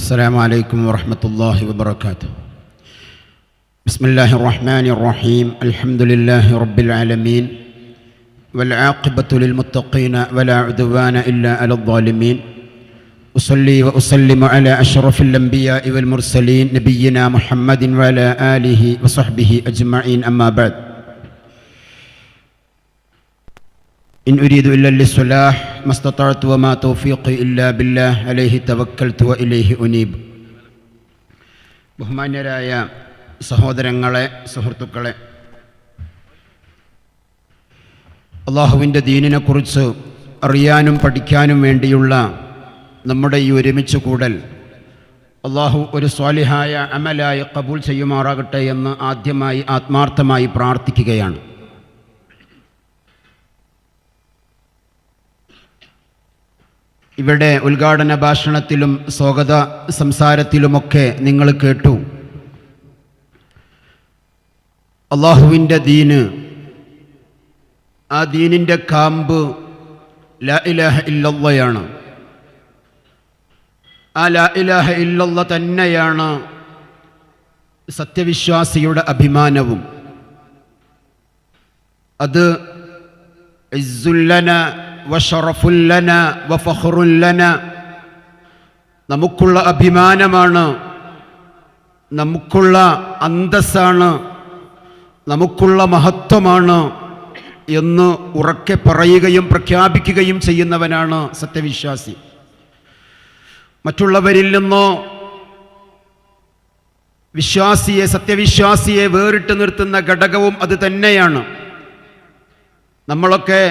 السلام عليكم ورحمة الله وبركاته. بسم الله الرحمن الرحيم. الحمد لله رب العالمين والعاقبة للمتقين ولا عدوان إلا على الظالمين. أصلي وأسلم على أشرف الأنبياء والمرسلين نبينا محمد وعلى آله وصحبه أجمعين. أما بعد، إن أريد إلا الإصلاح ما استطعت وما توفيقي إلا بالله عليه توكلت وإليه أنيب. ബഹുമാന്യരായ സഹോദരങ്ങളെ, സുഹൃത്തുക്കളെ, അള്ളാഹുവിൻ്റെ ദീനിനെക്കുറിച്ച് അറിയാനും പഠിക്കാനും വേണ്ടിയുള്ള നമ്മുടെ ഈ ഒരുമിച്ച് കൂടൽ അള്ളാഹു ഒരു സ്വാലിഹായ അമലായി ഖബൂൽ ചെയ്യുമാറാകട്ടെ എന്ന് ആദ്യമായി ആത്മാർത്ഥമായി പ്രാർത്ഥിക്കുകയാണ്. ഇവിടെ ഉദ്ഘാടന ഭാഷണത്തിലും സ്വാഗത സംസാരത്തിലുമൊക്കെ നിങ്ങൾ കേട്ടു, അള്ളാഹുവിൻ്റെ ദീന്, ആ ദീനിൻ്റെ കാമ്പ് ലാ ഇലാഹ ഇല്ലല്ലാഹയാണ്. ആ ലാ ഇലാഹ ഇല്ലല്ലാഹ് തന്നെയാണ് സത്യവിശ്വാസിയുടെ അഭിമാനവും. അത് ഇസ്സുല്ലന വശറഫുല്ലന വഫഖറുല്ലന, നമുക്കുള്ള അഭിമാനമാണ്, നമുക്കുള്ള അന്തസ്സാണ്, നമുക്കുള്ള മഹത്വമാണ് എന്ന് ഉറക്കെ പറയുകയും പ്രഖ്യാപിക്കുകയും ചെയ്യുന്നവനാണ് സത്യവിശ്വാസി. മറ്റുള്ളവരിൽ നിന്നോ സത്യവിശ്വാസിയെ വേറിട്ട് നിർത്തുന്ന ഘടകവും അത് തന്നെയാണ്. നമ്മളൊക്കെ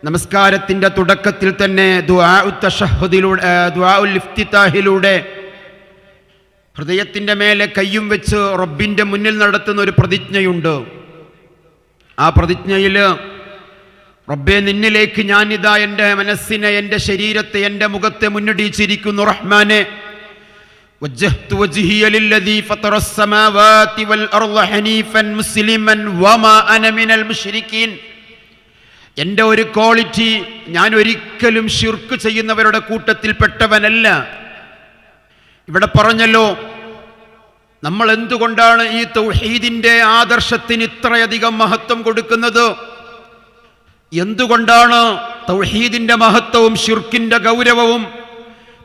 നമസ്കാരത്തിൻ്റെ തുടക്കത്തിൽ തന്നെ ദുആഉൽ ഇഫ്തിതാഹിലൂടെ ഹൃദയത്തിൻ്റെ മേലെ കയ്യും വെച്ച് റബ്ബിൻ്റെ മുന്നിൽ നടത്തുന്ന ഒരു പ്രതിജ്ഞയുണ്ട്. ആ പ്രതിജ്ഞയിൽ, റബ്ബേ, നിന്നിലേക്ക് ഞാനിതാ എൻ്റെ മനസ്സിനെ, എൻ്റെ ശരീരത്തെ, എൻ്റെ മുഖത്തെ മുന്നടിച്ചിരിക്കുന്നു. റഹ്മാനെ, വജ്ജഹ്തു വജ്ഹിയ ലില്ലദീ ഫതറസ് സമാവാതി വൽ അർള ഹനീഫൻ മുസ്ലിമൻ വമാ അന മിനൽ മുശ്രിക്കീൻ. എൻ്റെ ഒരു ക്വാളിറ്റി, ഞാൻ ഒരിക്കലും ശിർക്ക് ചെയ്യുന്നവരുടെ കൂട്ടത്തിൽപ്പെട്ടവനല്ല. ഇവിടെ പറഞ്ഞല്ലോ, നമ്മൾ എന്തുകൊണ്ടാണ് ഈ തൗഹീദിൻ്റെ ആദർശത്തിന് ഇത്രയധികം മഹത്വം കൊടുക്കുന്നത്? എന്തുകൊണ്ടാണ് തൗഹീദിൻ്റെ മഹത്വവും ശിർക്കിൻ്റെ ഗൗരവവും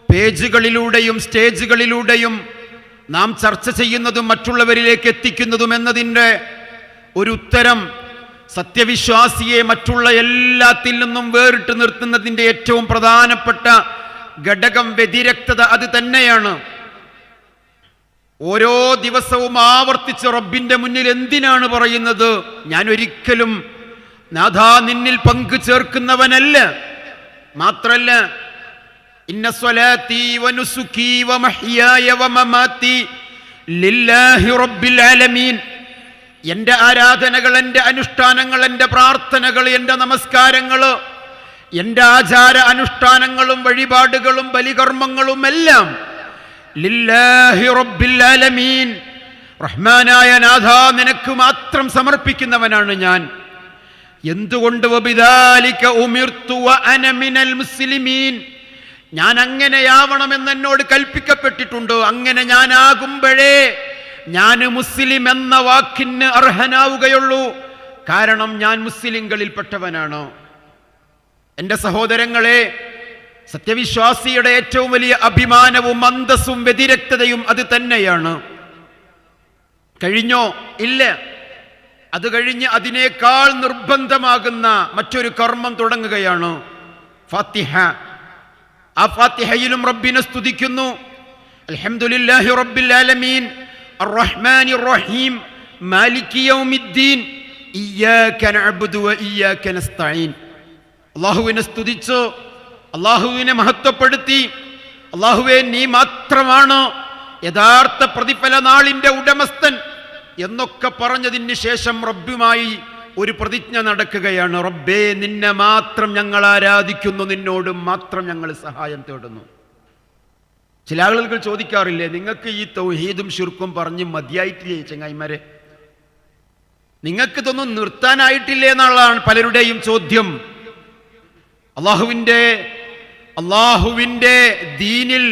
പേജുകളിലൂടെയും സ്റ്റേജുകളിലൂടെയും നാം ചർച്ച ചെയ്യുന്നതും മറ്റുള്ളവരിലേക്ക് എത്തിക്കുന്നതും എന്നതിൻ്റെ ഒരു ഉത്തരം, സത്യവിശ്വാസിയെ മറ്റുള്ള എല്ലാത്തിൽ നിന്നും വേറിട്ട് നിർത്തുന്നതിൻ്റെ ഏറ്റവും പ്രധാനപ്പെട്ട ഘടകം വ്യതിരക്തത അത് തന്നെയാണ്. ഓരോ ദിവസവും ആവർത്തിച്ച് റബ്ബിൻ്റെ മുന്നിൽ എന്തിനാണ് പറയുന്നത്? ഞാൻ ഒരിക്കലും നാഥാ നിന്നിൽ പങ്കു ചേർക്കുന്നവനല്ല. മാത്രല്ല, ഇന്ന സ്വലാത്തി വനുസുകി വമഹ്യായ വമമാതി ലില്ലാഹി റബ്ബിൽ ആലമീൻ. എൻ്റെ ആരാധനകൾ, എൻ്റെ അനുഷ്ഠാനങ്ങൾ, എൻ്റെ പ്രാർത്ഥനകൾ, എൻ്റെ നമസ്കാരങ്ങൾ, എൻ്റെ ആചാര അനുഷ്ഠാനങ്ങളും വഴിപാടുകളും ബലികർമ്മങ്ങളും എല്ലാം ലില്ലാഹി റബ്ബിൽ ആലമീൻ, റഹ്മാനായ നാഥാ നിനക്ക് മാത്രം സമർപ്പിക്കുന്നവനാണ് ഞാൻ. എന്തുകൊണ്ട്? വബിദാലിക ഉമിർതു വഅന മിനൽ മുസ്ലിമീൻ, ഞാൻ അങ്ങനെയാവണമെന്ന് എന്നോട് കൽപ്പിക്കപ്പെട്ടിട്ടുണ്ട്. അങ്ങനെ ഞാനാകുമ്പോഴേ ഞാൻ മുസ്ലിം എന്ന വാക്കിന് അർഹനാവുകയുള്ളൂ. കാരണം ഞാൻ മുസ്ലിങ്ങളിൽപ്പെട്ടവനാണ്. എൻ്റെ സഹോദരങ്ങളെ, സത്യവിശ്വാസിയുടെ ഏറ്റവും വലിയ അഭിമാനവും അന്തസ്സും വ്യതിരക്തതയും അത് തന്നെയാണ്. കഴിഞ്ഞോ? ഇല്ല. അത് കഴിഞ്ഞ് അതിനേക്കാൾ നിർബന്ധമാകുന്ന മറ്റൊരു കർമ്മം തുടങ്ങുകയാണ്, ഫാത്തിഹ. ആ ഫാത്തിഹയിലും റബ്ബിനെ സ്തുതിക്കുന്നു. അൽഹംദുലില്ലാഹി റബ്ബിൽ ആലമീൻ അർറഹ്മാനിർ റഹീം മാലികി യൗമിദ്ദീൻ ഇയ്യാക നഅ്ബുദു വ ഇയ്യാക നസ്തഈൻ. അല്ലാഹുവിനെ സ്തുതിച്ചു, അല്ലാഹുവിനെ മഹത്വപ്പെടുത്തി, അല്ലാഹുവേ നീ മാത്രമാണ് യഥാർത്ഥ പ്രതിഫല നാളിൻ്റെ ഉടമസ്ഥൻ എന്നൊക്കെ പറഞ്ഞതിന് ശേഷം റബ്ബുമായി ഒരു പ്രതിജ്ഞ നടക്കുകയാണ്. റബ്ബേ, നിന്നെ മാത്രം ഞങ്ങൾ ആരാധിക്കുന്നു, നിന്നോട് മാത്രം ഞങ്ങൾ സഹായം തേടുന്നു. ചില ആളുകൾ ചോദിക്കാറില്ലേ, നിങ്ങൾക്ക് ഈ തൗഹീദും ശിർക്കും പറഞ്ഞ് മതിയായിട്ടില്ലേ ചങ്ങായിമാരെ? നിങ്ങൾക്ക് ഇതൊന്നും നിർത്താനായിട്ടില്ലേ എന്നുള്ളതാണ് പലരുടെയും ചോദ്യം. അള്ളാഹുവിൻ്റെ ദീനിൽ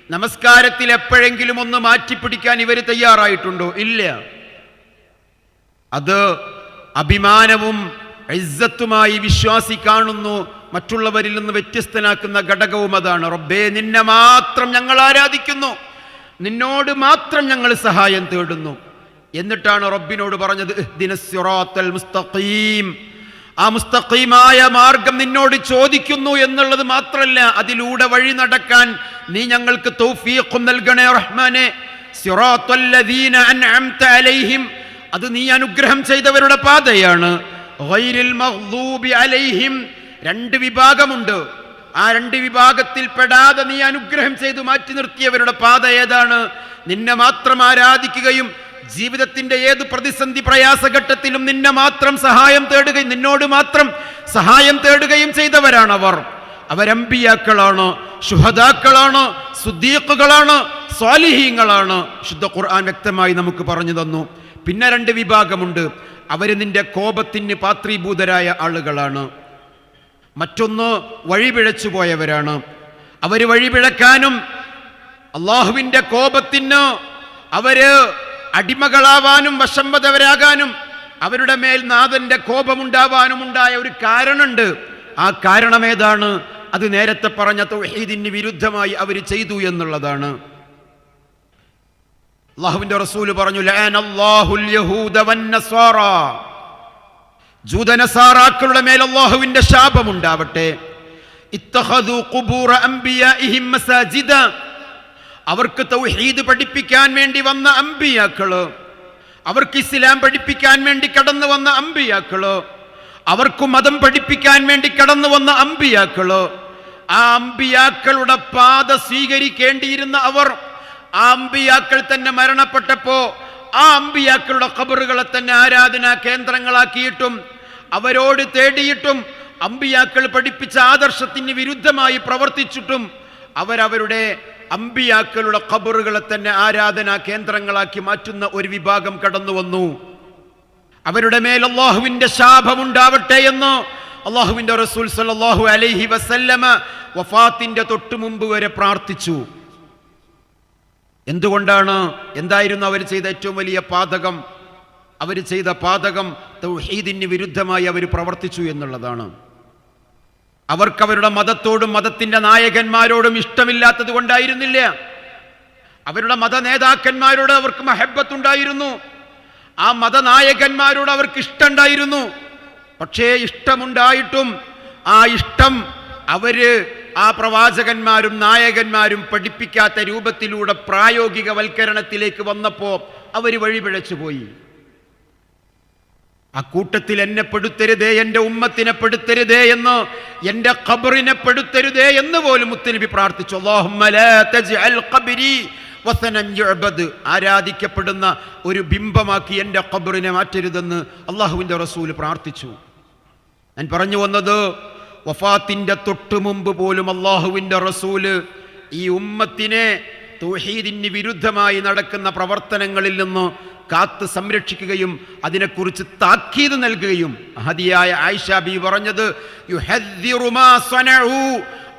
നമസ്കാരത്തിൽ എപ്പോഴെങ്കിലും ഒന്ന് മാറ്റിപ്പിടിക്കാൻ ഇവർ തയ്യാറായിട്ടുണ്ടോ? ഇല്ല. അത് അഭിമാനവും ഇസ്സത്തുമായി വിശ്വാസി കാണുന്നു. മറ്റുള്ളവരിൽ നിന്ന് വ്യത്യസ്തനാക്കുന്ന ഘടകവും അതാണ്. റബ്ബേ, നിന്നെ മാത്രം ഞങ്ങൾ ആരാധിക്കുന്നു, നിന്നോട് മാത്രം ഞങ്ങൾ സഹായം തേടുന്നു. എന്നിട്ടാണ് റബ്ബിനോട് പറഞ്ഞത് ഇഹ്ദിനസ് സിറാത്തൽ മുസ്തഖീം. ആ മുസ്തഖീമായ മാർഗം നിന്നോട് ചോദിക്കുന്നു എന്നുള്ളത് മാത്രമല്ല, അതിലൂടെ വഴി നടക്കാൻ നീ ഞങ്ങൾക്ക് തൗഫീഖ് നൽകണേ റഹ്മാനെ. സിറാത്തൽ ലദീന അൻഅംത അലൈഹിം, അത് നീ അനുഗ്രഹം ചെയ്തവരുടെ പാതയാണ്. ഗൈരിൽ മഗ്ദൂബി അലൈഹിം, രണ്ട് വിഭാഗമുണ്ട്. ആ രണ്ട് വിഭാഗത്തിൽ പെടാതെ നീ അനുഗ്രഹം ചെയ്തു മാറ്റി നിർത്തിയവരുടെ പാത ഏതാണ്? നിന്നെ മാത്രം ആരാധിക്കുകയും ജീവിതത്തിന്റെ ഏത് പ്രതിസന്ധി പ്രയാസഘട്ടത്തിലും നിന്നെ മാത്രം സഹായം തേടുകയും നിന്നോട് മാത്രം സഹായം തേടുകയും ചെയ്തവരാണ് അവർ. അവരംബിയാക്കളാണ്, ശുഹദാക്കളാണ്, സുദ്ദീഖുകളാണ്, സ്വാലിഹീങ്ങളാണ്. ശുദ്ധ ഖുർആൻ വ്യക്തമായി നമുക്ക് പറഞ്ഞു തന്നു. പിന്നെ രണ്ട് വിഭാഗമുണ്ട്. അവര് നിന്റെ കോപത്തിന് പാത്രീഭൂതരായ ആളുകളാണ്. മറ്റൊന്ന് വഴിപിഴച്ചു പോയവരാണ്. അവര് വഴിപിഴക്കാനും അള്ളാഹുവിന്റെ കോപത്തിന് അവര് അടിമകളാവാനും വശംവദവരാകാനും അവരുടെ മേൽ നാഥന്റെ കോപമുണ്ടാവാനും ഉണ്ടായ ഒരു കാരണമുണ്ട്. ആ കാരണം ഏതാണ്? അത് നേരത്തെ പറഞ്ഞ തൗഹീദിന് വിരുദ്ധമായി അവർ ചെയ്തു എന്നുള്ളതാണ്. അല്ലാഹുവിന്റെ റസൂൽ പറഞ്ഞു, ലഅനല്ലാഹുൽ യഹൂദ വന്നസാറ, ജൂതനസാറാക്കളുടെ മേൽ അല്ലാഹുവിന്റെ ശാപമുണ്ടാവട്ടെ. ഇത്തഖദു ഖുബൂറ അംബിയാഇഹിം മസാജിദ, അവർക്ക് തൗഹീദ് പഠിപ്പിക്കാൻ വേണ്ടി വന്ന അംബിയാക്കള്, അവർക്ക് ഇസ്ലാം പഠിപ്പിക്കാൻ വേണ്ടി കടന്നു വന്ന അംബിയാക്കള്, അവർക്ക് മതം പഠിപ്പിക്കാൻ വേണ്ടി കടന്നു വന്ന അംബിയാക്കള്, ആ അംബിയാക്കളുടെ പാത സ്വീകരിക്കേണ്ടിയിരുന്ന അവർ, ആ അംബിയാക്കൾ തന്നെ മരണപ്പെട്ടപ്പോ ആ അംബിയാക്കളുടെ ഖബറുകളെ തന്നെ ആരാധനാ കേന്ദ്രങ്ങളാക്കിയിട്ടും അവരോട് തേടിയിട്ടും അംബിയാക്കൾ പഠിപ്പിച്ച ആദർശത്തിന് വിരുദ്ധമായി പ്രവർത്തിച്ചിട്ടും അവരവരുടെ അംബിയാക്കളുടെ ഖബറുകളെ തന്നെ ആരാധനാ കേന്ദ്രങ്ങളാക്കി മാറ്റുന്ന ഒരു വിഭാഗം കടന്നു വന്നു. അവരുടെ മേൽ അല്ലാഹുവിന്റെ ശാപമുണ്ടാവട്ടെ എന്ന് അല്ലാഹുവിന്റെ റസൂൽ സല്ലല്ലാഹു അലൈഹി വസല്ലമ വഫാത്തിന്റെ തൊട്ടു മുമ്പ് വരെ പ്രാർത്ഥിച്ചു. എന്തുകൊണ്ടാണ്? എന്തായിരുന്നു അവർ ചെയ്ത ഏറ്റവും വലിയ പാതകം? അവർ ചെയ്ത പാതകം തൗഹീദിന് വിരുദ്ധമായി അവർ പ്രവർത്തിച്ചു എന്നുള്ളതാണ്. അവർക്കവരുടെ മതത്തോടും മതത്തിന്റെ നായകന്മാരോടും ഇഷ്ടമില്ലാത്തത് കൊണ്ടായിരുന്നില്ല. അവരുടെ മത നേതാക്കന്മാരോട് അവർക്ക് മഹബ്ബത്തുണ്ടായിരുന്നു, ആ മതനായകന്മാരോട് അവർക്ക് ഇഷ്ടമുണ്ടായിരുന്നു. പക്ഷേ ഇഷ്ടമുണ്ടായിട്ടും ആ ഇഷ്ടം അവര് ആ പ്രവാചകന്മാരും നായകന്മാരും പഠിപ്പിക്കാത്ത രൂപത്തിലൂടെ പ്രായോഗികവൽക്കരണത്തിലേക്ക് വന്നപ്പോ അവര് വഴിപിഴച്ചു പോയി. ആ കൂട്ടത്തിൽ എന്നെ പെടുത്തരുതേ, എൻ്റെ ഉമ്മത്തിനെ പെടുത്തരുതേ എന്ന്, എൻ്റെ ഖബറിനെ പെടുത്തരുതേ എന്ന് പോലും മുത്തനബി പ്രാർത്ഥിച്ചു. അല്ലാഹുമ്മ ലാ തജ്അൽ ഖബ്രി വസനൻ യുഅബദ്, ആരാധിക്കപ്പെടുന്ന ഒരു ബിംബമാക്കി എൻ്റെ ഖബറിനെ മാറ്റരുതെന്ന് അല്ലാഹുവിൻ്റെ റസൂൽ പ്രാർത്ഥിച്ചു. ഞാൻ പറഞ്ഞു വന്നത്, വഫാത്തിന്റെ തൊട്ടു മുമ്പ് പോലും അല്ലാഹുവിൻ്റെ റസൂല് ഈ ഉമ്മത്തിനെ തൗഹീദിന് വിരുദ്ധമായി നടക്കുന്ന പ്രവർത്തനങ്ങളിൽ നിന്ന് കാത്ത് സംരക്ഷിക്കുകയും അതിനെക്കുറിച്ച് താക്കീത് നൽകുകയും. ഹദിയായ ആയിഷ ബീവി പറഞ്ഞത്, യുഹദ്ദിറു മാ സനഉ,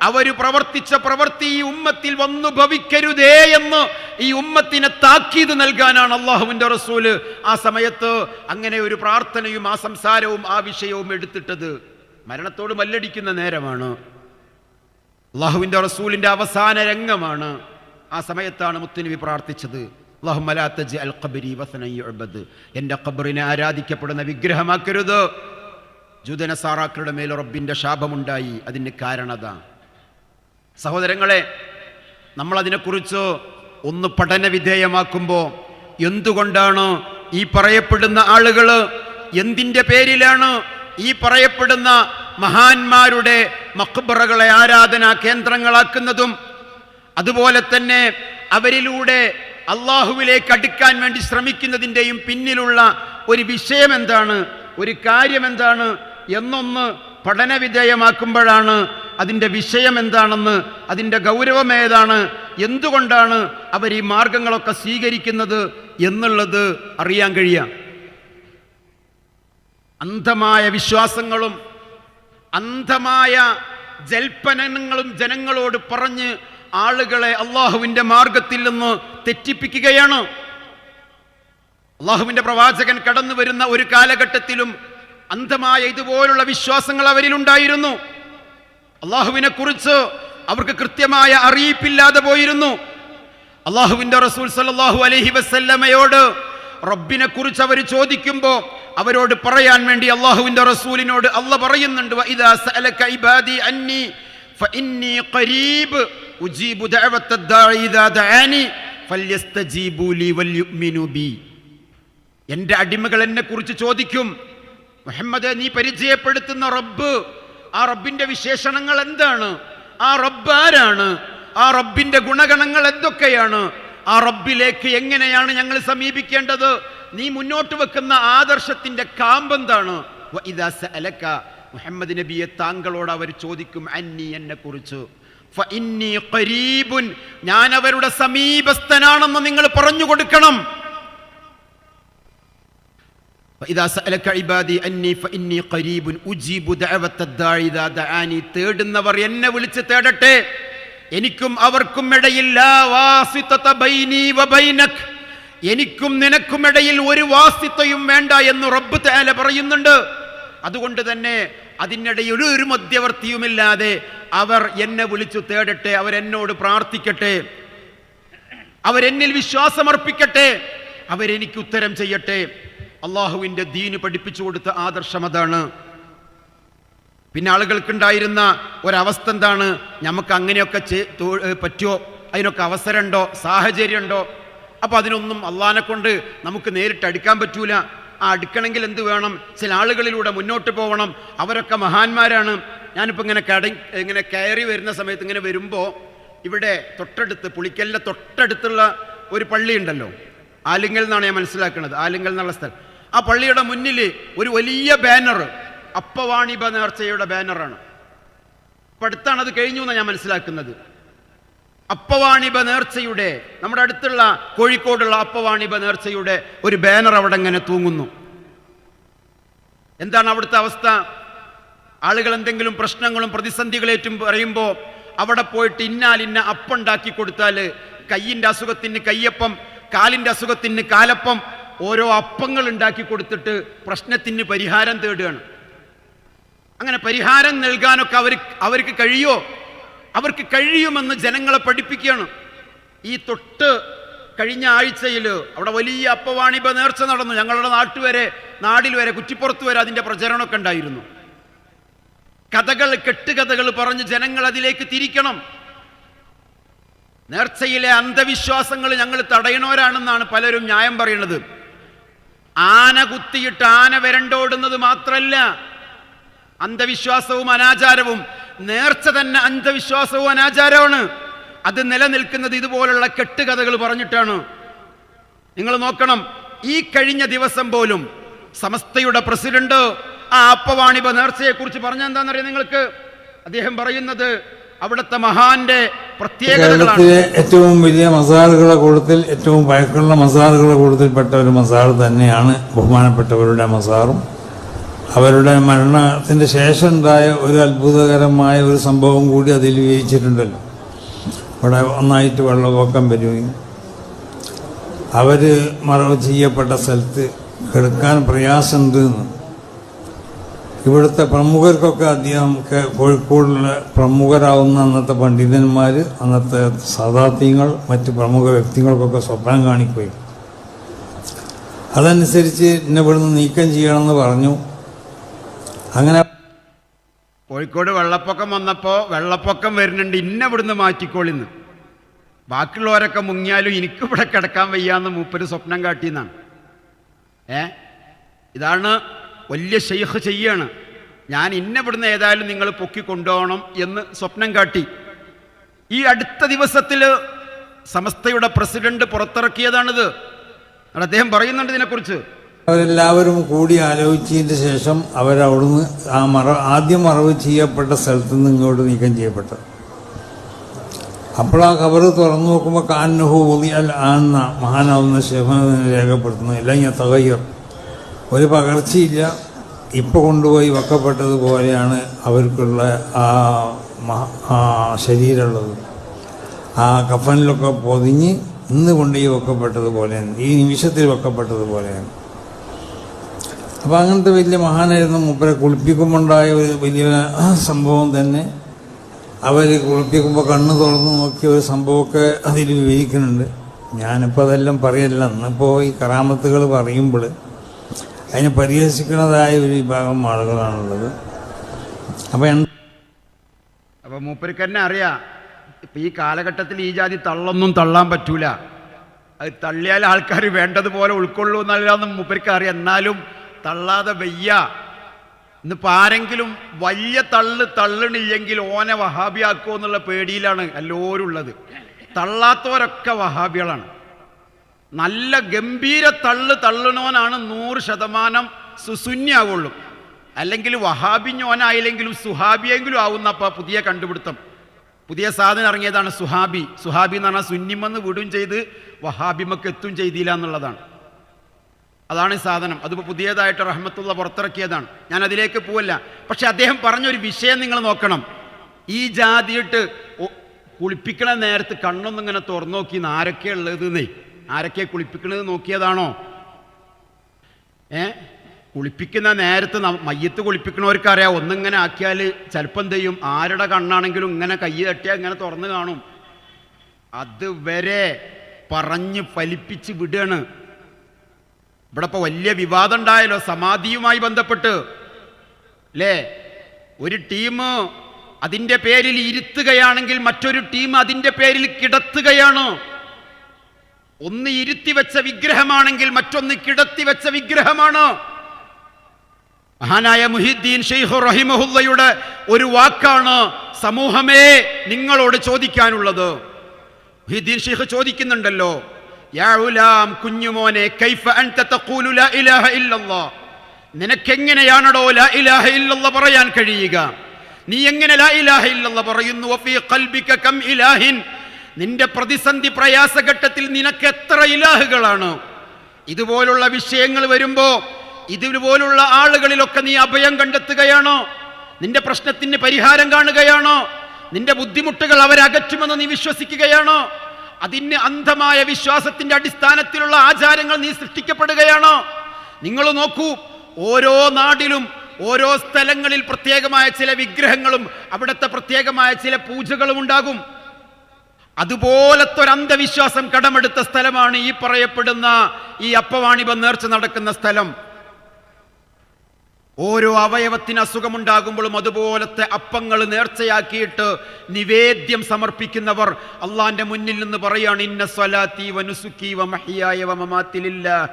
അവര് പ്രവർത്തിച്ച പ്രവൃത്തി ഈ ഉമ്മത്തിൽ വന്നു ഭവിക്കരുതേ എന്ന് ഈ ഉമ്മത്തിനെ താക്കീത് നൽകാനാണ് അല്ലാഹുവിൻ്റെ റസൂല് ആ സമയത്ത് അങ്ങനെ ഒരു പ്രാർത്ഥനയും ആ സംസാരവും ആ വിഷയവും എടുത്തിട്ടത്. മരണത്തോട് മല്ലടിക്കുന്ന നേരമാണ്, അല്ലാഹുവിൻ്റെ റസൂലിന്റെ അവസാന രംഗമാണ്. ആ സമയത്താണ് മുത്തുനബി പ്രാർത്ഥിച്ചത്, അല്ലാഹുമ്മ ലാ തജ്അൽ ഖബ്രി വസനൻ യുഅബദ്, എൻ്റെ ഖബറിനെ ആരാധിക്കപ്പെടുന്ന വിഗ്രഹമാക്കരുത്. ജൂതനസാറാക്കളുടെ മേൽ റബ്ബിന്റെ ശാപമുണ്ടായി. അതിന് കാരണത സഹോദരങ്ങളെ, നമ്മളതിനെക്കുറിച്ച് ഒന്ന് പഠന വിധേയമാക്കുമ്പോൾ എന്തുകൊണ്ടാണ് ഈ പറയപ്പെടുന്ന ആളുകൾ, എന്തിൻ്റെ പേരിലാണ് ഈ പറയപ്പെടുന്ന മഹാന്മാരുടെ മഖ്ബറകളെ ആരാധനാ കേന്ദ്രങ്ങളാക്കുന്നതും അതുപോലെ തന്നെ അവരിലൂടെ അള്ളാഹുവിലേക്ക് അടുക്കാൻ വേണ്ടി ശ്രമിക്കുന്നതിൻ്റെയും പിന്നിലുള്ള ഒരു വിഷയം എന്താണ്, ഒരു കാര്യം എന്താണ് എന്നൊന്ന് പഠന വിധേയമാക്കുമ്പോഴാണ് അതിൻ്റെ വിഷയം എന്താണെന്ന്, അതിൻ്റെ ഗൗരവം ഏതാണ്, എന്തുകൊണ്ടാണ് അവർ ഈ മാർഗങ്ങളൊക്കെ സ്വീകരിക്കുന്നത് എന്നുള്ളത് അറിയാൻ കഴിയാം. അന്ധമായ വിശ്വാസങ്ങളും അന്ധമായ ജൽപ്പനങ്ങളും ജനങ്ങളോട് പറഞ്ഞ് ആളുകളെ അള്ളാഹുവിന്റെ മാർഗത്തിൽ നിന്ന് തെറ്റിപ്പിക്കുകയാണ്. അള്ളാഹുവിന്റെ പ്രവാചകൻ കടന്നു വരുന്ന ഒരു കാലഘട്ടത്തിലും അന്ധമായ ഇതുപോലുള്ള വിശ്വാസങ്ങൾ അവരിലുണ്ടായിരുന്നു. അള്ളാഹുവിനെ കുറിച്ച് അവർക്ക് കൃത്യമായ അറിയിപ്പില്ലാതെ പോയിരുന്നു. അള്ളാഹുവിന്റെ റസൂൽ സല്ലല്ലാഹു അലൈഹി വസല്ലമയോട് റബ്ബിനെ കുറിച്ച് അവർ ചോദിക്കുമ്പോൾ അവരോട് പറയാൻ വേണ്ടി അള്ളാഹുവിന്റെ റസൂലിനോട് അള്ളാഹ് പറയുന്നുണ്ട്, വഇദാ സഅലക ഇബാദി അന്നി ഫഇന്നി ഖരീബ് ഉജീബു ദഅവത്തദ് ദാഇ ഇദാ ദഅാനി ഫല്യസ്തജീബു ലി വൽയുഅ്മിനു ബി. എൻ്റെ അടിമകൾ എന്നെ കുറിച്ച് ചോദിക്കും, മുഹമ്മദ് നീ പരിചയപ്പെടുത്തുന്ന റബ്ബ്, ആ റബ്ബിന്റെ വിശേഷണങ്ങൾ എന്താണ്, ആ റബ്ബ് ആരാണ്, ആ റബ്ബിന്റെ ഗുണഗണങ്ങൾ എന്തൊക്കെയാണ്, ആ റബ്ബിലേക്ക് എങ്ങനെയാണ് ഞങ്ങൾ സമീപിക്കേണ്ടത്, നീ മുന്നോട്ട് വെക്കുന്ന ആദർശത്തിന്റെ കാമ്പെന്താണ്. വഇദാ സഅലക മുഹമ്മദ് നബിയെ താങ്കളോട് അവർ ചോദിക്കും അന്നി എന്നെ കുറിച്ച്, ഫഇന്നി ഖരീബുൻ ഞാൻ അവരുടെ സമീപസ്ഥനാണെന്ന് നിങ്ങൾ പറഞ്ഞു കൊടുക്കണം. വഇദാ സഅലക ഇബാദി അന്നി ഫഇന്നി ഖരീബുൻ ഉജീബു ദഅവത്തദ് ദാഇ ഇദാ ദഅാനി. തേടുന്നവർ എന്നെ വിളിച്ച് തേടട്ടെ, എനിക്കും അവർക്കും ഇടയിൽ ലാ വാസിതത ബൈനി വബൈനക്, എനിക്കും നിനക്കും ഇടയിൽ ഒരു വാസിത്തയും വേണ്ട എന്ന് റബ്ബ് തആല പറയുന്നുണ്ട്. അതുകൊണ്ട് തന്നെ അതിനിടയിൽ ഒരു മധ്യവർത്തിയുമില്ലാതെ അവർ എന്നെ വിളിച്ചു തേടട്ടെ, അവരെന്നോട് പ്രാർത്ഥിക്കട്ടെ, അവരെന്നിൽ വിശ്വാസമർപ്പിക്കട്ടെ, അവരെനിക്ക് ഉത്തരം ചെയ്യട്ടെ. അള്ളാഹുവിൻ്റെ ദീന് പഠിപ്പിച്ചു കൊടുത്ത ആദർശം അതാണ്. പിന്നെ ആളുകൾക്കുണ്ടായിരുന്ന ഒരവസ്ഥ എന്താണ്, നമുക്ക് അങ്ങനെയൊക്കെ പറ്റുമോ, അതിനൊക്കെ അവസരമുണ്ടോ, സാഹചര്യമുണ്ടോ? അപ്പോൾ അതിനൊന്നും അള്ളാഹിനെ കൊണ്ട് നമുക്ക് നേരിട്ട് അടുക്കാൻ പറ്റൂല. ആ അടുക്കണമെങ്കിൽ എന്ത് വേണം, ചില ആളുകളിലൂടെ മുന്നോട്ട് പോകണം, അവരൊക്കെ മഹാന്മാരാണ്. ഞാനിപ്പോൾ ഇങ്ങനെ കയറി വരുന്ന സമയത്ത് ഇങ്ങനെ വരുമ്പോൾ ഇവിടെ തൊട്ടടുത്ത് പുളിക്കലിൻ്റെ തൊട്ടടുത്തുള്ള ഒരു പള്ളി ഉണ്ടല്ലോ, ആലിങ്ങൽ എന്നാണ് ഞാൻ മനസ്സിലാക്കുന്നത്, ആലിങ്ങൽ എന്നുള്ള സ്ഥലം. ആ പള്ളിയുടെ മുന്നിൽ ഒരു വലിയ ബാനർ, അപ്പവാണിഭ നേർച്ചയുടെ ബാനറാണ്. ഇപ്പം അടുത്താണ് അത് കഴിഞ്ഞു എന്നാണ് ഞാൻ മനസ്സിലാക്കുന്നത്. അപ്പവാണിഭ നേർച്ചയുടെ, നമ്മുടെ അടുത്തുള്ള കോഴിക്കോടുള്ള അപ്പവാണിഭ നേർച്ചയുടെ ഒരു ബാനർ അവിടെ ഇങ്ങനെ തൂങ്ങുന്നു. എന്താണ് അവിടുത്തെ അവസ്ഥ? ആളുകൾ എന്തെങ്കിലും പ്രശ്നങ്ങളും പ്രതിസന്ധികളേറ്റും പറയുമ്പോൾ അവിടെ പോയിട്ട് ഇന്ന അപ്പുണ്ടാക്കി കൊടുത്താൽ കയ്യിൻ്റെ അസുഖത്തിന് കയ്യപ്പം, കാലിൻ്റെ അസുഖത്തിന് കാലപ്പം, ഓരോ അപ്പങ്ങൾ ഉണ്ടാക്കി കൊടുത്തിട്ട് പ്രശ്നത്തിന് പരിഹാരം തേടുകയാണ്. അങ്ങനെ പരിഹാരം നൽകാനൊക്കെ അവർക്ക് കഴിയോ? അവർക്ക് കഴിയുമെന്ന് ജനങ്ങളെ പഠിപ്പിക്കുകയാണ്. ഈ തൊട്ട് കഴിഞ്ഞ ആഴ്ചയിൽ അവിടെ വലിയ അപ്പവാണിഭ നേർച്ച നടന്നു. ഞങ്ങളുടെ നാട്ടിൽ വരെ കുറ്റിപ്പുറത്ത് വരെ അതിൻ്റെ പ്രചരണമൊക്കെ ഉണ്ടായിരുന്നു. കെട്ടുകഥകൾ പറഞ്ഞ് ജനങ്ങൾ അതിലേക്ക് തിരിക്കണം. നേർച്ചയിലെ അന്ധവിശ്വാസങ്ങൾ ഞങ്ങൾ തടയണവരാണെന്നാണ് പലരും ന്യായം പറയുന്നത്. ആന കുത്തിയിട്ട് ആന വരണ്ടോടുന്നത് മാത്രമല്ല അന്ധവിശ്വാസവും അനാചാരവും, നേർച്ച തന്നെ അന്ധവിശ്വാസവും അനാചാരമാണ്. അത് നിലനിൽക്കുന്നത് ഇതുപോലുള്ള കെട്ടുകഥകൾ പറഞ്ഞിട്ടാണ്. നിങ്ങൾ നോക്കണം, ഈ കഴിഞ്ഞ ദിവസം പോലും സമസ്തയുടെ പ്രസിഡന്റ് ആ അപ്പവാണിഭ നേർച്ചയെക്കുറിച്ച് പറഞ്ഞെന്താണെന്നറിയാം നിങ്ങൾക്ക്? അദ്ദേഹം പറയുന്നത് അവിടുത്തെ മഹാന്റെ പ്രത്യേകതകളാണ്. ഏറ്റവും വലിയ മസാറുകളുടെ കൂട്ടത്തിൽ, ഏറ്റവും പഴക്കമുള്ള മസാറുകളുടെ കൂട്ടത്തിൽപ്പെട്ട ഒരു മസാർ തന്നെയാണ് ബഹുമാനപ്പെട്ടവരുടെ മസാറും. അവരുടെ മരണത്തിന് ശേഷം ഉണ്ടായ ഒരു അത്ഭുതകരമായ ഒരു സംഭവം കൂടി അതിൽ വിവരിച്ചിട്ടുണ്ടല്ലോ. ഇവിടെ ഒന്നായിട്ട് വെള്ളപ്പൊക്കം വരികയും അവർ മറവ് ചെയ്യപ്പെട്ട സ്ഥലത്ത് കിടക്കാൻ പ്രയാസമുണ്ടെന്ന് ഇവിടുത്തെ പ്രമുഖർക്കൊക്കെ അദ്ദേഹം കോഴിക്കോടുള്ള പ്രമുഖരാവുന്ന അന്നത്തെ പണ്ഡിതന്മാർ, അന്നത്തെ സാദാത്യങ്ങൾ, മറ്റ് പ്രമുഖ വ്യക്തികൾക്കൊക്കെ സ്വപ്നം കാണിക്കുകയും അതനുസരിച്ച് എന്നെ ഇവിടുന്ന് നീക്കം ചെയ്യണമെന്ന് പറഞ്ഞു. അങ്ങനെ കോഴിക്കോട് വെള്ളപ്പൊക്കം വന്നപ്പോൾ വെള്ളപ്പൊക്കം വരുന്നുണ്ട്, ഇവിടുന്ന് മാറ്റിക്കോളിന്ന്, ബാക്കിയുള്ളവരൊക്കെ മുങ്ങിയാലും എനിക്കിവിടെ കിടക്കാൻ വയ്യാന്ന് മൂപ്പര് സ്വപ്നം കാട്ടിയെന്നാണ്. ഇതാണ് വലിയ ഷെയ്ഖ് ചെയ്യാണ്. ഞാൻ ഇവിടുന്ന് ഏതായാലും നിങ്ങൾ പൊക്കി കൊണ്ടുപോകണം എന്ന് സ്വപ്നം കാട്ടി. ഈ അടുത്ത ദിവസത്തിൽ സമസ്തയുടെ പ്രസിഡന്റ് പുറത്തിറക്കിയതാണിത്. അദ്ദേഹം പറയുന്നുണ്ട് ഇതിനെക്കുറിച്ച്. അവരെല്ലാവരും കൂടി ആലോചിച്ചതിന് ശേഷം അവരവിടുന്ന് ആദ്യം മറവ് ചെയ്യപ്പെട്ട സ്ഥലത്ത് നിന്ന് ഇങ്ങോട്ട് നീക്കം ചെയ്യപ്പെട്ടത്. അപ്പോൾ ആ ഖബർ തുറന്നു നോക്കുമ്പോൾ കാന്നഹു ഉളിയൽ ആന്ന മഹാനാവുന്ന ശേഖനെ രേഖപ്പെടുത്തുന്നു. ഇല്ലെങ്കിൽ തകയ്യർ, ഒരു പകർച്ചയില്ല, ഇപ്പോൾ കൊണ്ടുപോയി വെക്കപ്പെട്ടതുപോലെയാണ് അവർക്കുള്ള ആ ശരീരമുള്ളത്. ആ കഫനിലൊക്കെ പൊതിഞ്ഞ് ഇന്ന് കൊണ്ടുപോയി വെക്കപ്പെട്ടതുപോലെയാണ്, ഈ നിമിഷത്തിൽ വെക്കപ്പെട്ടതുപോലെയാണ്. അപ്പം അങ്ങനത്തെ വലിയ മഹാനായിരുന്ന മൂപ്പരെ കുളിപ്പിക്കുമ്പോണ്ടായ ഒരു വലിയ സംഭവം തന്നെ അവർ കുളിപ്പിക്കുമ്പോൾ കണ്ണ് തുറന്ന് നോക്കിയ ഒരു സംഭവമൊക്കെ അതിൽ വിവരിക്കുന്നുണ്ട്. ഞാനിപ്പോൾ അതെല്ലാം പറയല്ല. ഇന്നിപ്പോൾ ഈ കറാമത്തുകൾ പറയുമ്പോൾ അതിനെ പരിഹസിക്കുന്നതായ ഒരു വിഭാഗം ആളുകളാണുള്ളത്. അപ്പോൾ മൂപ്പർക്ക് തന്നെ അറിയാം, ഇപ്പം ഈ കാലഘട്ടത്തിൽ ഈ ജാതി തള്ളൊന്നും തള്ളാൻ പറ്റൂല, അത് തള്ളിയാൽ ആൾക്കാർ വേണ്ടതുപോലെ ഉൾക്കൊള്ളൂ എന്നല്ലാന്ന് മൂപ്പർക്ക് അറിയാം. എന്നാലും തള്ളാതെ വയ്യ. ഇന്നിപ്പോൾ ആരെങ്കിലും വലിയ തള്ളണില്ലെങ്കിൽ ഓനെ വഹാബിയാക്കുമോ എന്നുള്ള പേടിയിലാണ് എല്ലാവരും ഉള്ളത്. തള്ളാത്തവരൊക്കെ വഹാബികളാണ്. നല്ല ഗംഭീര തള്ളണവനാണ് 100% സുസുന്യാവുള്ളൂ. അല്ലെങ്കിൽ വഹാബിഞ്ഞോനായില്ലെങ്കിലും സുഹാബിയെങ്കിലും ആവുന്നപ്പോൾ പുതിയ കണ്ടുപിടുത്തം, പുതിയ സാധനം ഇറങ്ങിയതാണ് സുഹാബി. സുഹാബി എന്ന് പറഞ്ഞാൽ സുന്നിമെന്ന് വിടും ചെയ്ത് വഹാബിമക്ക് എത്തും ചെയ്തില്ല എന്നുള്ളതാണ്. അതാണ് ഈ സാധനം. അതിപ്പോൾ പുതിയതായിട്ട് റഹ്മത്തുള്ള പുറത്തിറക്കിയതാണ്. ഞാൻ അതിലേക്ക് പോവല്ല. പക്ഷെ അദ്ദേഹം പറഞ്ഞൊരു വിഷയം നിങ്ങൾ നോക്കണം. ഈ ജാതിയിട്ട് കുളിപ്പിക്കണ നേരത്ത് കണ്ണൊന്നും ഇങ്ങനെ തുറന്നു നോക്കി ആരൊക്കെയാണ് ഉള്ളതെന്നേ, ആരൊക്കെ കുളിപ്പിക്കണത് നോക്കിയതാണോ? കുളിപ്പിക്കുന്ന നേരത്ത് മയ്യത്ത് കുളിപ്പിക്കണവർക്കറിയാം, ഒന്നിങ്ങനെ ആക്കിയാൽ ചിലപ്പോൾ എന്ത് ചെയ്യും, ആരുടെ കണ്ണാണെങ്കിലും ഇങ്ങനെ കൈ തട്ടിയാൽ ഇങ്ങനെ തുറന്ന് കാണും. അതുവരെ പറഞ്ഞ് ഫലിപ്പിച്ച് വിടുകയാണ്. ഇവിടെ ഇപ്പോൾ വലിയ വിവാദം ഉണ്ടായല്ലോ സമാധിയുമായി ബന്ധപ്പെട്ട്, അല്ലേ? ഒരു ടീം അതിൻ്റെ പേരിൽ ഇരുത്തുകയാണെങ്കിൽ മറ്റൊരു ടീം അതിൻ്റെ പേരിൽ കിടത്തുകയാണ്. ഒന്ന് ഇരുത്തിവെച്ച വിഗ്രഹമാണെങ്കിൽ മറ്റൊന്ന് കിടത്തിവെച്ച വിഗ്രഹമാണ്. മഹാനായ മുഹിദ്ദീൻ ഷെയ്ഖ് റഹിമഹുല്ലയുടെ ഒരു വാക്കാണ് സമൂഹമേ നിങ്ങളോട് ചോദിക്കാനുള്ളത്. മുഹിദ്ദീൻ ഷെയ്ഖ് ചോദിക്കുന്നുണ്ടല്ലോ, യാ ഉലാം, കുഞ്ഞുമോനെ, കൈഫ അൻത തഖൂലു ലാ ഇലാഹ ഇല്ലല്ലാഹ്, നിനക്കെങ്ങനെയാണടോ ലാ ഇലാഹ ഇല്ലല്ലാഹ് പറയാൻ കഴിയുക? നീ എങ്ങനെ ലാ ഇലാഹ ഇല്ലല്ലാഹ് പറയുന്നു? വഫീ ഖൽബിക കം ഇലാഹിൻ, നിന്റെ പ്രതിസന്ധി പ്രയാസഘട്ടത്തിൽ നിനക്ക് എത്ര ഇലാഹുകളാണ്? ഇതുപോലുള്ള വിഷയങ്ങൾ വരുമ്പോ ഇതുപോലുള്ള ആളുകളിലൊക്കെ നീ അഭയം കണ്ടെത്തുകയാണോ? നിന്റെ പ്രശ്നത്തിന് പരിഹാരം കാണുകയാണോ? നിന്റെ ബുദ്ധിമുട്ടുകൾ അവരകറ്റുമെന്ന് നീ വിശ്വസിക്കുകയാണോ? അതിന് അന്ധമായ വിശ്വാസത്തിന്റെ അടിസ്ഥാനത്തിലുള്ള ആചാരങ്ങൾ നീ സൃഷ്ടിക്കപ്പെടുകയാണോ? നിങ്ങൾ നോക്കൂ, ഓരോ നാടിലും ഓരോ സ്ഥലങ്ങളിൽ പ്രത്യേകമായ ചില വിഗ്രഹങ്ങളും അവിടുത്തെ പ്രത്യേകമായ ചില പൂജകളും ഉണ്ടാകും. അതുപോലത്തെ ഒരു അന്ധവിശ്വാസം കടമെടുത്ത സ്ഥലമാണ് ഈ പറയപ്പെടുന്ന ഈ അപ്പവാണിഭം നേർച്ച നടക്കുന്ന സ്ഥലം. ഓരോ അവയവത്തിന് അസുഖമുണ്ടാകുമ്പോഴും അതുപോലത്തെ അപ്പങ്ങൾ നേർച്ചയാക്കിയിട്ട് നിവേദ്യം സമർപ്പിക്കുന്നവർ അള്ളാന്റെ മുന്നിൽ നിന്ന് പറയാണ്, ഇന്ന സ്വലാത്തി വനുസുക്കി വമഹ്യായ വമമാതി ലില്ലാഹ്.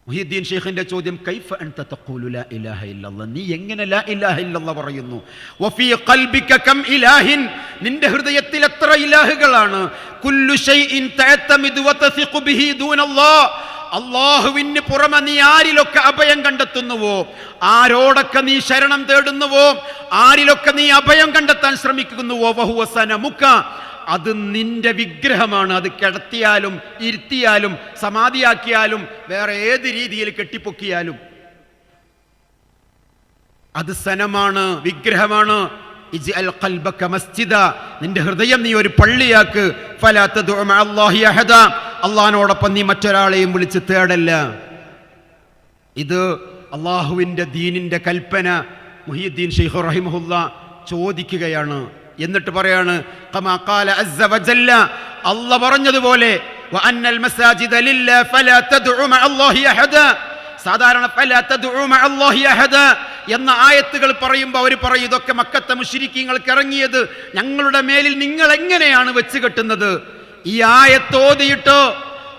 മുഹിദ്ദീൻ ഷെയ്ഖിന്റെ ചോദ്യം, കൈഫ അൻത തഖൂലു ലാ ഇലാഹ ഇല്ലല്ലാഹ്, നീ എങ്ങനെ ലാ ഇലാഹ ഇല്ലല്ലാഹ് പറയുന്നു? വഫീ ഖൽബിക കം ഇലാഹിൻ, നിന്റെ ഹൃദയത്തിൽ എത്ര ഇലാഹുകളാണ്? കുല്ലു ഷൈഇൻ തഅതമിദു വതസിഖു ബിഹി ദൂനല്ലാഹ്, അല്ലാഹുവിന് പുറമെ നീ ആരിലൊക്കെ അഭയം കണ്ടെത്തുന്നുവോ, ആരോടൊക്കെ നീ ശരണം തേടുന്നുവോ, ആരിലൊക്കെ നീ അഭയം കണ്ടെത്താൻ ശ്രമിക്കുന്നുവോ, വഹുവ സനമുക, അത് നിന്റെ വിഗ്രഹമാണ്. അത് കിടത്തിയാലും ഇരുത്തിയാലും സമാധിയാക്കിയാലും വേറെ ഏത് രീതിയിൽ കെട്ടിപ്പൊക്കിയാലും അത് സനമാണ്, വിഗ്രഹമാണ്. ഇജ്അൽ ഖൽബക മസ്ജിദ, നിന്റെ ഹൃദയം നീ ഒരു പള്ളിയാക്ക്. ഫലാ തദ്ഉ മഅല്ലാഹി അഹദ, അല്ലാഹുവിനോടൊപ്പം നീ മറ്റൊരാളെയും വിളിച്ച് തേടല്ല. ഇത് അള്ളാഹുവിൻ്റെ ദീനിന്റെ കൽപ്പന മുഹിയുദ്ദീൻ ഷെയ്ഖ് റഹിമഹുല്ലാ ചോദിക്കുകയാണ്. എന്നിട്ട് പറയാണ്, ഖമാ ഖാല അസ്സ വജല്ല, അല്ലാഹ് പറഞ്ഞതുപോലെ, വഅന്നൽ മസാജിദ ലില്ലാഹി ഫലാ തദ്ഉ മഅല്ലാഹി അഹദ. സാധാരണ ഫലാ തദ്ഉ മഅല്ലാഹി അഹദ എന്ന ആയത്തുകൾ പറയുമ്പോൾ അവർ പറയും, ഇതൊക്കെ മക്കത്തെ മുശ്രിക്കീങ്ങൾക്ക് ഇറങ്ങിയത്, ഞങ്ങളുടെ മേലിൽ നിങ്ങൾ എങ്ങനെയാണ് വെച്ച് കെട്ടുന്നത്? ഈ ആയത്തോതിയിട്ട്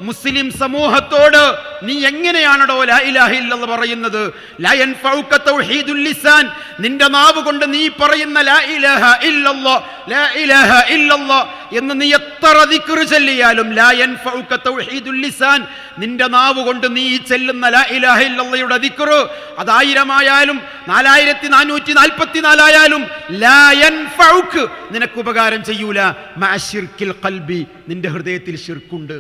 മുസ്ലിം സമൂഹത്തോട് നീ എങ്ങനെയാണോ ലാ ഇലാഹ ഇല്ലല്ലാഹ് പറയുന്നത്? ലാ യൻഫഉക തൗഹീദുൽ ലിസാൻ, നിന്റെ നാവ് കൊണ്ട് നീ പറയുന്ന ലാ ഇലാഹ ഇല്ലല്ലാഹ് ലാ ഇലാഹ ഇല്ലല്ലാഹ് എന്ന് നീ എത്ര ദിക്ർ ചൊല്ലിയാലും ലാ യൻഫഉക തൗഹീദുൽ ലിസാൻ, നിന്റെ നാവ് കൊണ്ട് നീ ചെല്ലുന്ന ലാ ഇലാഹ ഇല്ലല്ലാഹയുടെ ദിക്ർ അത് 1000 ആയാലും 4444 ആയാലും ലാ യൻഫഉക, നിനക്ക് ഉപകാരം ചെയ്യൂല. മഅശിർക്കിൽ ഖൽബി, നിന്റെ ഹൃദയത്തിൽ ശിർക്കുണ്ട്.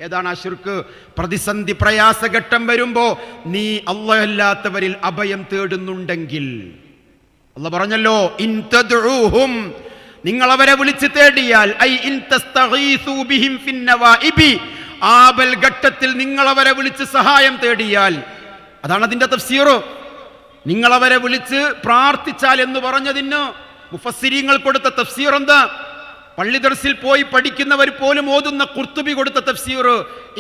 ഏതാണ് ആ ശിർക്ക്? പ്രതിസന്ധി പ്രയാസഘട്ടം വരുമ്പോ നീ അല്ലാഹുവല്ലാത്തവരിൽ അഭയം തേടുന്നുണ്ടെങ്കിൽ, അല്ലാഹ് പറഞ്ഞല്ലോ, ഇൻ തദ്ഉഹും, നിങ്ങൾ അവരെ വിളിച്ച് തേടിയാൽ, ഐ ഇൻ തസ്തഗീസു ബിഹിം ഫിന്നവാഇബി, ആപൽ ഘട്ടത്തിൽ നിങ്ങൾ അവരെ വിളിച്ച് സഹായം തേടിയാൽ. അതാണ് അതിന്റെ തഫ്സീർ. നിങ്ങൾ അവരെ വിളിച്ച് പ്രാർത്ഥിച്ചാൽ എന്ന് പറഞ്ഞതിന് മുഫസ്സിരീങ്ങൾ കൊടുത്ത തഫ്സീർ എന്താ? പള്ളി ദർസിൽ പോയി പഠിക്കുന്നവർ പോലും ഓതുന്ന ഖുർത്തുബി കൊടുത്ത തഫ്സീർ,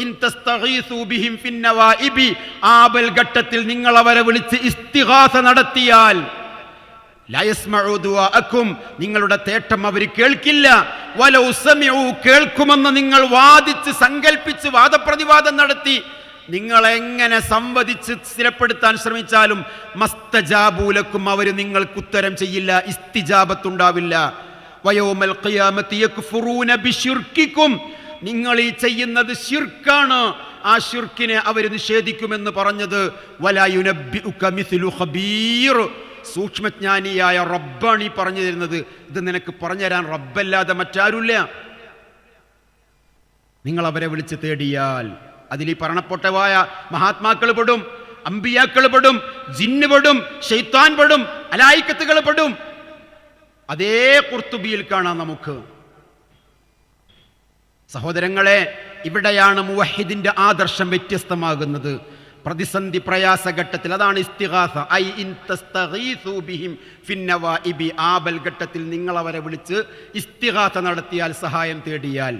ഇൻ തസ്തഗീസു ബിഹിം ഫിന്നവാഇബി, ആപൽ ഘട്ടത്തിൽ നിങ്ങൾ അവരെ വിളിച്ച് ഇസ്തിഗാസ നടത്തിയാൽ, ലാ യസ്മഉ ദുആഅക്കും, നിങ്ങളുടെ തേട്ടം അവർ കേൾക്കില്ല. വലൗ സമിഉ, കേൾക്കുമെന്ന് നിങ്ങൾ വാദിച്ച് സങ്കൽപ്പിച്ച് വാദപ്രതിവാദം നടത്തി നിങ്ങൾ എങ്ങനെ സംവദിച്ച് സ്ഥിരപ്പെടുത്താൻ ശ്രമിച്ചാലും മസ്തജാബൂലക്കും, അവർ നിങ്ങൾക്ക് ഉത്തരം ചെയ്യില്ല, ഇസ്തിജാബത്തുണ്ടാവില്ല. വയൗമൽ ഖിയാമത്തി യക്ഫുറൂന ബിശിർക്കിക്കും, നിങ്ങൾ ഈ ചെയ്യുന്നത് ശിർക്കാണ്, ആ ശിർക്കിനെ അവർ നിഷേധിക്കുമെന്ന് പറഞ്ഞത്. വലാ യുനബ്ബിഉക മിസ്ലു ഖബീർ, സൂക്ഷ്മജ്ഞാനിയായ റബ്ബാണ് ഈ പറഞ്ഞു തരുന്നത്. ഇത് നിനക്ക് പറഞ്ഞുതരാൻ റബ്ബല്ലാതെ മറ്റാരുമില്ല. നിങ്ങൾ അവരെ വിളിച്ച് തേടിയാൽ അതിൽ ഈ പറഞ്ഞപ്പെട്ടവായ മഹാത്മാക്കൾ പെടും, അമ്പിയാക്കൾ പെടും, ജിന്ന് പെടും, ശൈത്താൻ പെടും, അലായിക്കത്തുകൾ പെടും. അതേ ഖുർത്തുബിയിൽ കാണാം നമുക്ക്. സഹോദരങ്ങളെ, ഇവിടെയാണ് മുവഹിദിന്റെ ആദർശം വ്യത്യസ്തമാകുന്നത്. പ്രതിസന്ധി പ്രയാസഘട്ടത്തിൽ അതാണ് ഇസ്തിഗാസ. ഐ ഇൻ തസ്തഗീസു ബിഹിം ഫിന്നവാഇബി, ആപൽ ഘട്ടത്തിൽ നിങ്ങൾ അവരെ വിളിച്ച് ഇസ്തിഗാസ നടത്തിയാൽ, സഹായം തേടിയാൽ.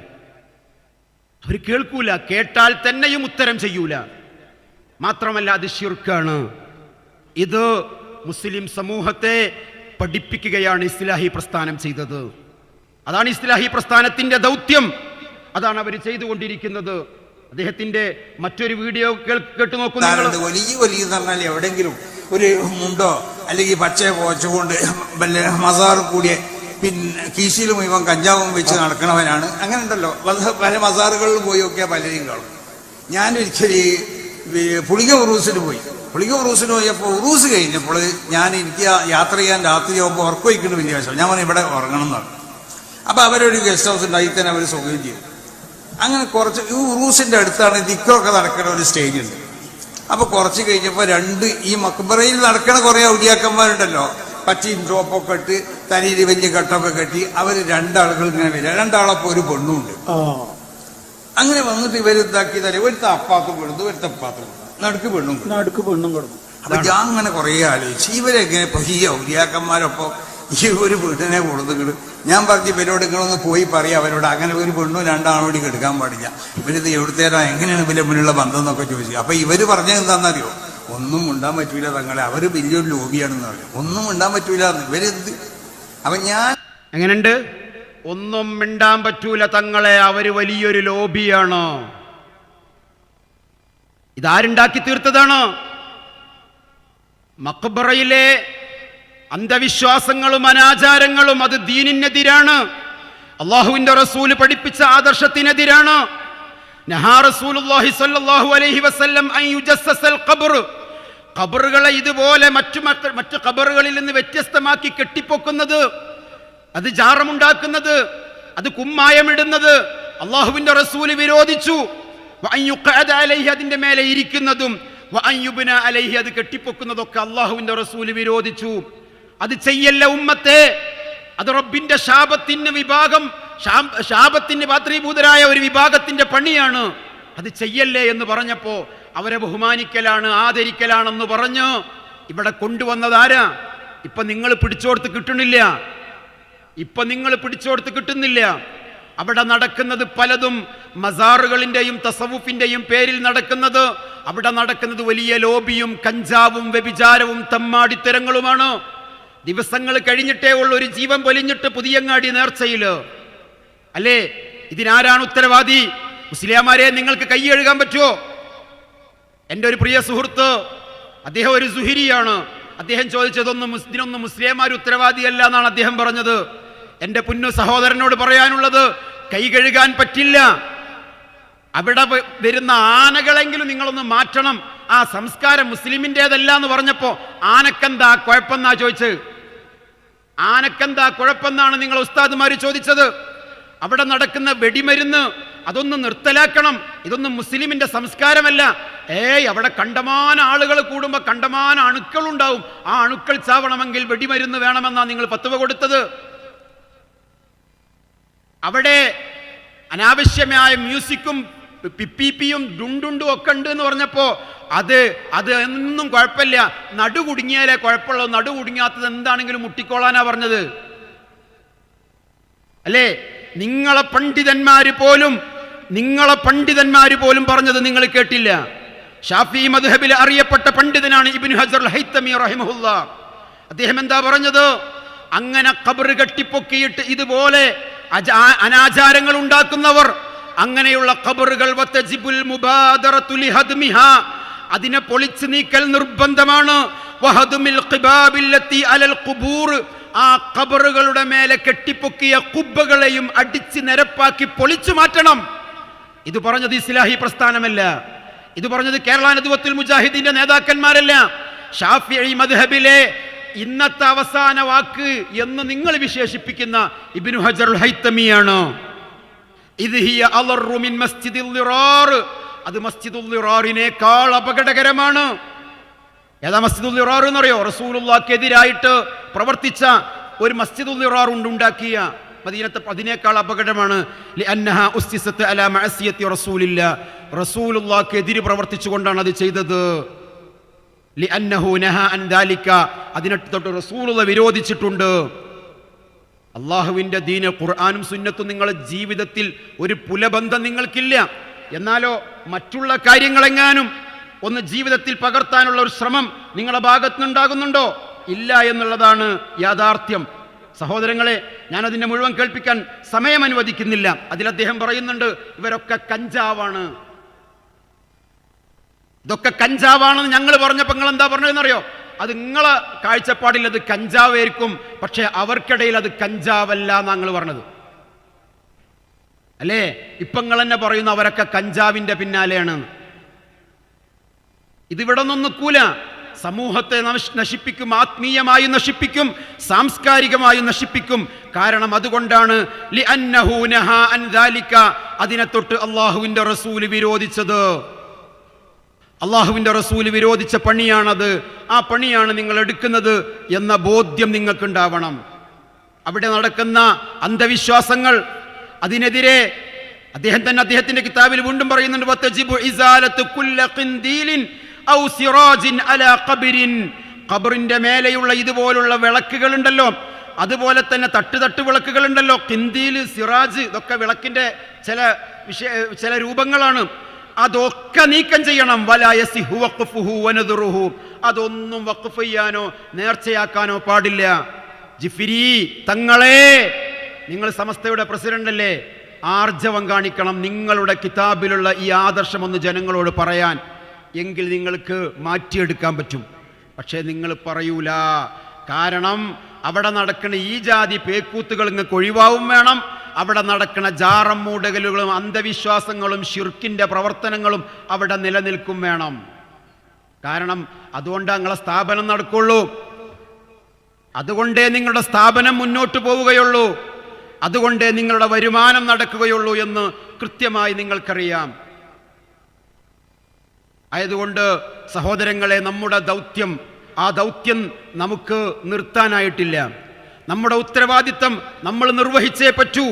അവർ കേൾക്കൂല, കേട്ടാൽ തന്നെയും ഉത്തരം ചെയ്യൂല. മാത്രമല്ല അത് ശിർക്കാണ്. ഇത് മുസ്ലിം സമൂഹത്തെ പഠിപ്പിക്കുകയാണ് ഇസ്ലാഹി പ്രസ്ഥാനം ചെയ്തത്. അതാണ് ഇസ്ലാഹി പ്രസ്ഥാനത്തിന്റെ ദൗത്യം. അതാണ് അവർ ചെയ്തുകൊണ്ടിരിക്കുന്നത്. അദ്ദേഹത്തിന്റെ മറ്റൊരു വീഡിയോ കേട്ടു നോക്കുന്നു. വലിയ വലിയ എന്ന് പറഞ്ഞാൽ എവിടെയെങ്കിലും ഒരു മുണ്ടോ അല്ലെങ്കിൽ പച്ചയോ പോച്ചുകൊണ്ട് വല്ല മസാറും കൂടിയ പിന്നെ കീശയിൽ മുഴുവൻ കഞ്ചാവും വെച്ച് നടക്കണവനാണ്. അങ്ങനെ ഉണ്ടല്ലോ, പല മസാറുകളിൽ പോയി നോക്കിയാൽ പലരെയും കാണും. ഞാനൊരിക്കല് പുളിക ഉറൂസിന് പോയി. പുളിക ഉറൂസിന് പോയപ്പോൾ ഉറൂസ് കഴിഞ്ഞപ്പോൾ എനിക്ക് യാത്ര ചെയ്യാൻ രാത്രി ആകുമ്പോൾ ഉറക്കം വയ്ക്കേണ്ട വലിയ ആവശ്യം. ഞാൻ പറഞ്ഞു ഇവിടെ ഉറങ്ങണം എന്നാണ്. അപ്പൊ അവരൊരു ഗസ്റ്റ് ഹൗസ് ഉണ്ടായി തന്നെ അവർ സൗകര്യം ചെയ്തു. അങ്ങനെ കുറച്ച് ഈ ഉറൂസിന്റെ അടുത്താണ് ദിക്കൊക്കെ നടക്കുന്ന ഒരു സ്റ്റേജ് ഉണ്ട്. അപ്പൊ കുറച്ച് കഴിഞ്ഞപ്പോ ഈ മക്ബറയിൽ നടക്കണ കുറെ ഔലിയാക്കന്മാരുണ്ടല്ലോ, പച്ചയും ചോപ്പൊക്കെ ഇട്ട് തലയിൽ വലിയ കെട്ടൊക്കെ കെട്ടി അവര് രണ്ടാളുകൾ ഇങ്ങനെ വരിക. രണ്ടാളപ്പോ ഒരു പെണ്ണുണ്ട്. അങ്ങനെ വന്നിട്ട് ഇവരിതാക്കി തരാം. ഒരുത്ത അപ്പാത്ത് പെടുന്നു, ഒരുത്ത അപ്പാത്ത് നടുക്ക് പെണ്ണും കൊടുക്കും. അപ്പൊ ഞാൻ അങ്ങനെ കുറെ ആലോചിച്ചു, ഇവരെങ്ങനെ ഈ ഔലിയാക്കന്മാരൊപ്പോ ഈ ഒരു വീട്ടിനെ കൊടുത്തിട്ട് ഞാൻ പറഞ്ഞു ഇവരോട് നിങ്ങളൊന്ന് പോയി പറയാം അവരോട്, അങ്ങനെ ഒരു പെണ്ണും രണ്ടാണോടി എടുക്കാൻ പാടില്ല, ഇവരിത് എവിടുത്തേരാ എങ്ങനെയാണ് ഇവരെ മുന്നിലുള്ള ബന്ധം എന്നൊക്കെ ചോദിച്ചു. അപ്പൊ ഇവര് പറഞ്ഞത് എന്താണെന്നറിയോ, ഒന്നും ഉണ്ടാൻ പറ്റൂല തങ്ങളെ, അവര് വലിയൊരു ലോബിയാണെന്ന് പറയും, ഒന്നും ഉണ്ടാൻ പറ്റൂല ഇവരെന്ത്. അപ്പൊ ഞാൻ എങ്ങനെയുണ്ട്, ഒന്നും മിണ്ടാൻ പറ്റൂല തങ്ങളെ, അവര് വലിയൊരു ലോബിയാണ്. ഇതാരുണ്ടാക്കി തീർത്തതാണ്? മഖ്ബറയിലെ അന്ധവിശ്വാസങ്ങളും അനാചാരങ്ങളും അത് ദീനിനെതിരാണ്. അള്ളാഹുവിന്റെ റസൂല് പഠിപ്പിച്ച ആദർശത്തിനെതിരാണ്. നഹാ റസൂലുള്ളാഹി സ്വല്ലല്ലാഹു അലൈഹി വസല്ലം അൻ യുജസ്സസൽ ഖബ്ർ, ഖബറുകളെ ഇതുപോലെ മറ്റു ഖബറുകളിൽ നിന്ന് വ്യത്യസ്തമാക്കി കെട്ടിപ്പൊക്കുന്നത്, അത് ജാറമുണ്ടാക്കുന്നത്, അത് കുമ്മായമിടുന്നത് അള്ളാഹുവിന്റെ റസൂല് വിരോധിച്ചു. വഅൻ യുഖഅദ അലൈഹി, അതിന്റെ മേലെ ഇരിക്കുന്നതും, വഅൻ യുബ്ന അലൈഹി, അത് കെട്ടിപ്പൊക്കുന്നതൊക്കെ അള്ളാഹുവിന്റെ റസൂല് വിരോധിച്ചു. അത് ചെയ്യല്ല ഉമ്മത്തെ, അത് റബ്ബിന്റെ ശാപത്തിന് പാത്രീഭൂതരായ ഒരു വിഭാഗത്തിന്റെ പണിയാണ്, അത് ചെയ്യല്ലേ എന്ന് പറഞ്ഞപ്പോ അവരെ ബഹുമാനിക്കലാണ്, ആദരിക്കലാണെന്ന് പറഞ്ഞ് ഇവിടെ കൊണ്ടുവന്നത് ആരാ? ഇപ്പൊ നിങ്ങൾ പിടിച്ചോടുത്ത് കിട്ടുന്നില്ല. അവിടെ നടക്കുന്നത് പലതും മസാറുകളിന്റെയും തസവുഫിന്റെയും പേരിൽ നടക്കുന്നത്, അവിടെ നടക്കുന്നത് വലിയ ലോബിയും കഞ്ചാവും വ്യഭിചാരവും തമ്മാടിത്തരങ്ങളുമാണ്. ദിവസങ്ങൾ കഴിഞ്ഞിട്ടേ ഉള്ള ഒരു ജീവൻ പൊലിഞ്ഞിട്ട് പുതിയങ്ങാടി നേർച്ചയില് അല്ലേ? ഇതിനാരാണ് ഉത്തരവാദി? മുസ്ലിയാമാരെ, നിങ്ങൾക്ക് കൈ കഴുകാൻ പറ്റുമോ? എൻ്റെ ഒരു പ്രിയ സുഹൃത്ത്, അദ്ദേഹം ഒരു സുഹിരിയാണ്. അദ്ദേഹം ഇതിനൊന്നും മുസ്ലിംമാർ ഉത്തരവാദിയല്ല എന്നാണ് അദ്ദേഹം പറഞ്ഞത്. എൻ്റെ പൊന്നു സഹോദരനോട് പറയാനുള്ളത്, കൈ കഴുകാൻ പറ്റില്ല. അവിടെ വരുന്ന ആനകളെങ്കിലും നിങ്ങളൊന്ന് മാറ്റണം. ആ സംസ്കാരം മുസ്ലിമിൻ്റെതല്ല എന്ന് പറഞ്ഞപ്പോ ആനക്കെന്താ കുഴപ്പമെന്നാ ചോദിച്ചത്. ആനക്കെന്താ കുഴപ്പമെന്നാണ് നിങ്ങൾ ഉസ്താദുമാര് ചോദിച്ചത്. അവിടെ നടക്കുന്ന വെടിമരുന്ന് അതൊന്നും നിർത്തലാക്കണം, ഇതൊന്നും മുസ്ലിമിന്റെ സംസ്കാരമല്ല. അവിടെ കണ്ടമാന ആളുകൾ കൂടുമ്പോ കണ്ടമാന അണുക്കൾ ഉണ്ടാവും, ആ അണുക്കൾ ചാവണമെങ്കിൽ വെടിമരുന്ന് വേണമെന്നാ നിങ്ങൾ ഫത്വ കൊടുത്തത്. അവിടെ അനാവശ്യമായ മ്യൂസിക്കും പിപ്പിയും ഡുണ്ടുണ്ടും ഒക്കെ ഉണ്ട് എന്ന് പറഞ്ഞപ്പോൾ അത് ഒന്നും കുഴപ്പമില്ല, നടു കുടുങ്ങിയാലേ കുഴപ്പമുള്ളൂ, നടു കുടുങ്ങാത്തത് എന്താണെങ്കിലും മുട്ടിക്കോളാനാ പറഞ്ഞത് അല്ലേ? നിങ്ങളെ പണ്ഡിതന്മാര് പോലും പറഞ്ഞത് നിങ്ങൾ കേട്ടില്ല. ഷാഫി മദ്ഹബിലെ അറിയപ്പെട്ട പണ്ഡിതനാണ് ഇബ്നു ഹജർ അൽ ഹൈതമി റഹിമഹുല്ലാ. അദ്ദേഹം എന്താ പറഞ്ഞത്? അങ്ങനെ ഖബർ കെട്ടിപ്പൊക്കിയിട്ട് ഇതുപോലെ അനാചാരങ്ങൾ ഉണ്ടാക്കുന്നവർ, അങ്ങനെയുള്ള ഖബറുകൾ വതജിബുൽ മുബാദറതു ലിഹദ്മിഹാ, അതിനെ പൊളിച്ചു നീക്കൽ നിർബന്ധമാണ്. വഹദ്മിൽ ഖിബാബില്ലത്തി അലൽ ഖുബൂർ, ആ ഖബറുകളുടെ മേലെ കെട്ടിപ്പൊക്കിയ കുബ്ബകളെയും അടിച്ച് നിരപ്പാക്കി പൊളിച്ചു മാറ്റണം. ഇത് പറഞ്ഞത് ഇസ്ലാഹി പ്രസ്ഥാനമല്ല, ഇത് പറഞ്ഞത് കേരള നദ്വത്തുൽ മുജാഹിദീന്റെ നേതാക്കന്മാരല്ല. ഷാഫിഈ മദ്ഹബിലെ ഇന്നത്തെ അവസാന വാക്ക് എന്ന് നിങ്ങൾ വിശേഷിപ്പിക്കുന്ന ഇബ്നു ഹജർ അൽ ഹൈതമിയാണ്. ഇത് ഹിയ അളറു മിൻ മസ്ജിദിൽ ളിറാർ, അത് മസ്ജിദുൽ ളിറാറിനേക്കാൾ അപകടകരമാണ്. ഏതാ മസ്ജിദുൽ ളിറാർ എന്നറിയോ? റസൂലുള്ളാഹിക്കെതിരായിട്ട് പ്രവർത്തിച്ച ഒരു മസ്ജിദുൽ ളിറാർ ഉണ്ടാക്കിയ മദീനത്തെ, അതിനേക്കാൾ അപകടമാണ്. ലിഅന്നഹാ ഉസ്സിസത് അലാ മഅസിയത്തി റസൂലില്ലാ, റസൂലുള്ളാഹിക്കെതിരെ പ്രവർത്തിച്ചുകൊണ്ടാണ് അത് ചെയ്തത്. ലിഅന്നഹു നഹാ അൻ ദാലിക, അതിനെ തൊട്ട് റസൂലുള്ളാഹി വിരോധിച്ചിട്ടുണ്ട്. അള്ളാഹുവിൻ്റെ ദീന് ഖുർആനും സുന്നത്തും നിങ്ങളുടെ ജീവിതത്തിൽ ഒരു പുലബന്ധം നിങ്ങൾക്കില്ല. എന്നാലോ മറ്റുള്ള കാര്യങ്ങളെങ്ങാനും ഒന്ന് ജീവിതത്തിൽ പകർത്താനുള്ള ഒരു ശ്രമം നിങ്ങളുടെ ഭാഗത്തുനിന്നുണ്ടാകുന്നുണ്ടോ? ഇല്ല എന്നുള്ളതാണ് യാഥാർത്ഥ്യം. സഹോദരങ്ങളെ, ഞാനതിൻ്റെ മുഴുവൻ കേൾപ്പിക്കാൻ സമയം അനുവദിക്കുന്നില്ല. അതിൽ അദ്ദേഹം പറയുന്നുണ്ട്, ഇവരൊക്കെ കഞ്ചാവാണ്, ഇതൊക്കെ കഞ്ചാവാണെന്ന് ഞങ്ങൾ പറഞ്ഞപ്പോൾ നിങ്ങൾ എന്താ പറഞ്ഞതെന്നറിയോ? അത് നിങ്ങളെ കാഴ്ചപ്പാടിൽ അത് കഞ്ചാവായിരിക്കും, പക്ഷെ അവർക്കിടയിൽ അത് കഞ്ചാവല്ല എന്നാണ് ഞങ്ങൾ പറഞ്ഞത് അല്ലേ? ഇപ്പം നിങ്ങൾ തന്നെ പറയുന്നു അവരൊക്കെ കഞ്ചാവിൻ്റെ പിന്നാലെയാണ്. ഇതിവിടെ ഒന്നും നിൽക്കൂല. സമൂഹത്തെ നശിപ്പിക്കും, ആത്മീയമായി നശിപ്പിക്കും, സാംസ്കാരികമായി നശിപ്പിക്കും. കാരണം അതുകൊണ്ടാണ് ലിഅന്നഹു നഹാ അൻ ദാലിക, അതിനെ തൊട്ട് അള്ളാഹുവിൻ്റെ റസൂൽ വിരോധിച്ചത്. അള്ളാഹുവിൻ്റെ റസൂല് വിരോധിച്ച പണിയാണത്. ആ പണിയാണ് നിങ്ങൾ എടുക്കുന്നത് എന്ന ബോധ്യം നിങ്ങൾക്കുണ്ടാവണം. അവിടെ നടക്കുന്ന അന്ധവിശ്വാസങ്ങൾ, അതിനെതിരെ അദ്ദേഹം തന്നെ അദ്ദേഹത്തിന്റെ കിതാബിൽ വീണ്ടും പറയുന്നുണ്ട്, വതജിബു ഇസാലത്തു കുല്ല ഖിൻദീലിൻ ഔ സിറാജിൻ അലാ ഖബറിൻ, ഖബറിന്റെ മേലെയുള്ള ഇതുപോലുള്ള വിളക്കുകളുണ്ടല്ലോ, അതുപോലെ തന്നെ തട്ട് വിളക്കുകളുണ്ടല്ലോ, ഖിൻദീൽ, സിറാജ്, ഇതൊക്കെ വിളക്കിന്റെ ചില രൂപങ്ങളാണ്. അതൊക്കെ നീക്കം ചെയ്യണം. വലായസിഹു വഖഫുഹു വനദറുഹു, അതൊന്നും വഖഫ് ചെയ്യാനോ നേർച്ചയാക്കാനോ പാടില്ല. ജിഫിരി തങ്ങളെ, നിങ്ങൾ സമസ്തയുടെ പ്രസിഡന്റ് അല്ലേ, ആർജവം കാണിക്കണം. നിങ്ങളുടെ കിതാബിലുള്ള ഈ ആദർശം ഒന്ന് ജനങ്ങളോട് പറയാൻ, എങ്കിൽ നിങ്ങൾക്ക് മാറ്റിയെടുക്കാൻ പറ്റും. പക്ഷേ നിങ്ങൾ പറയൂല. കാരണം അവിടെ നടക്കുന്ന ഈ ജാതി പേക്കൂത്തുകൾ നിങ്ങൾക്ക് ഒഴിവാവും വേണം. അവിടെ നടക്കുന്ന ജാറം മൂടകലുകളും അന്ധവിശ്വാസങ്ങളും ശിർക്കിന്റെ പ്രവർത്തനങ്ങളും അവിടെ നിലനിൽക്കും വേണം. കാരണം അതുകൊണ്ട് നിങ്ങളെ സ്ഥാപനം നടക്കുള്ളൂ, അതുകൊണ്ടേ നിങ്ങളുടെ സ്ഥാപനം മുന്നോട്ട് പോവുകയുള്ളൂ, അതുകൊണ്ടേ നിങ്ങളുടെ വരുമാനം നടക്കുകയുള്ളൂ എന്ന് കൃത്യമായി നിങ്ങൾക്കറിയാം. ആയതുകൊണ്ട് സഹോദരങ്ങളെ, നമ്മുടെ ദൗത്യം, ആ ദൗത്യം നമുക്ക് നിർത്താനായിട്ടില്ല. നമ്മുടെ ഉത്തരവാദിത്തം നമ്മൾ നിർവഹിച്ചേ പറ്റൂ.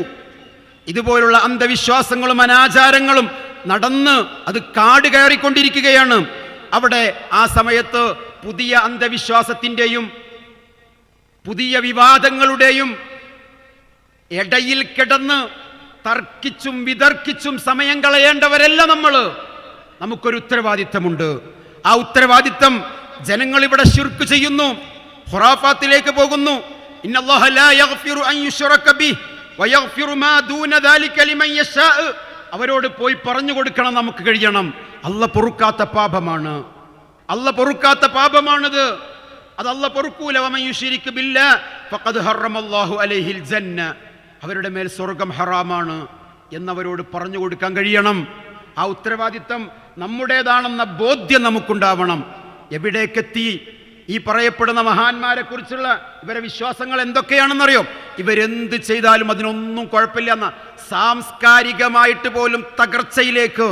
ഇതുപോലുള്ള അന്ധവിശ്വാസങ്ങളും അനാചാരങ്ങളും നടന്ന് അത് കാട് കയറിക്കൊണ്ടിരിക്കുകയാണ്. അവിടെ ആ സമയത്ത് പുതിയ അന്ധവിശ്വാസത്തിൻ്റെയും പുതിയ വിവാദങ്ങളുടെയും ഇടയിൽ കിടന്ന് തർക്കിച്ചും വിതർക്കിച്ചും സമയം കളയേണ്ടവരല്ല നമ്മൾ. നമുക്കൊരു ഉത്തരവാദിത്തമുണ്ട്. ആ ഉത്തരവാദിത്തം, ജനങ്ങൾ ഇവിടെ ശിർക്ക് ചെയ്യുന്നു, ഖുറാഫാത്തിലേക്ക് പോകുന്നു. ഇന്നല്ലാഹ ലാ യഗ്ഫിറു അൻ യുശ്റക ബിഹി വയഗ്ഫിറു മാ ദൂന ദാലിക ലിമൻ യശാ. അവരോട് പോയി പറഞ്ഞു കൊടുക്കണം, നമുക്ക് കഴിയണം. അല്ലാഹ് പൊറുക്കാത്ത പാപമാണ്, അല്ലാഹ് പൊറുക്കാത്ത പാപമാണത്. അത് അല്ലാഹ് പൊറുക്കൂല. വമൻ യുശ്രിക് ബില്ലാഹ് ഫഖദ് ഹറമല്ലാഹു അലൈഹിൽ ജന്ന, അവരുടെ മേൽ സ്വർഗ്ഗം ഹറാമാണ് എന്നവരോട് പറഞ്ഞു കൊടുക്കാൻ കഴിയണം. ആ ഉത്തരവാദിത്തം നമ്മുടേതാണെന്ന ബോധ്യം നമുക്കുണ്ടാവണം. എവിടേക്കെത്തി? ഈ പറയപ്പെടുന്ന മഹാന്മാരെ കുറിച്ചുള്ള ഇവരെ വിശ്വാസങ്ങൾ എന്തൊക്കെയാണെന്നറിയോ? ഇവരെന്ത് ചെയ്താലും അതിനൊന്നും കുഴപ്പമില്ല എന്ന സാംസ്കാരികമായിട്ട് പോലും തകർച്ചയിലേക്ക്.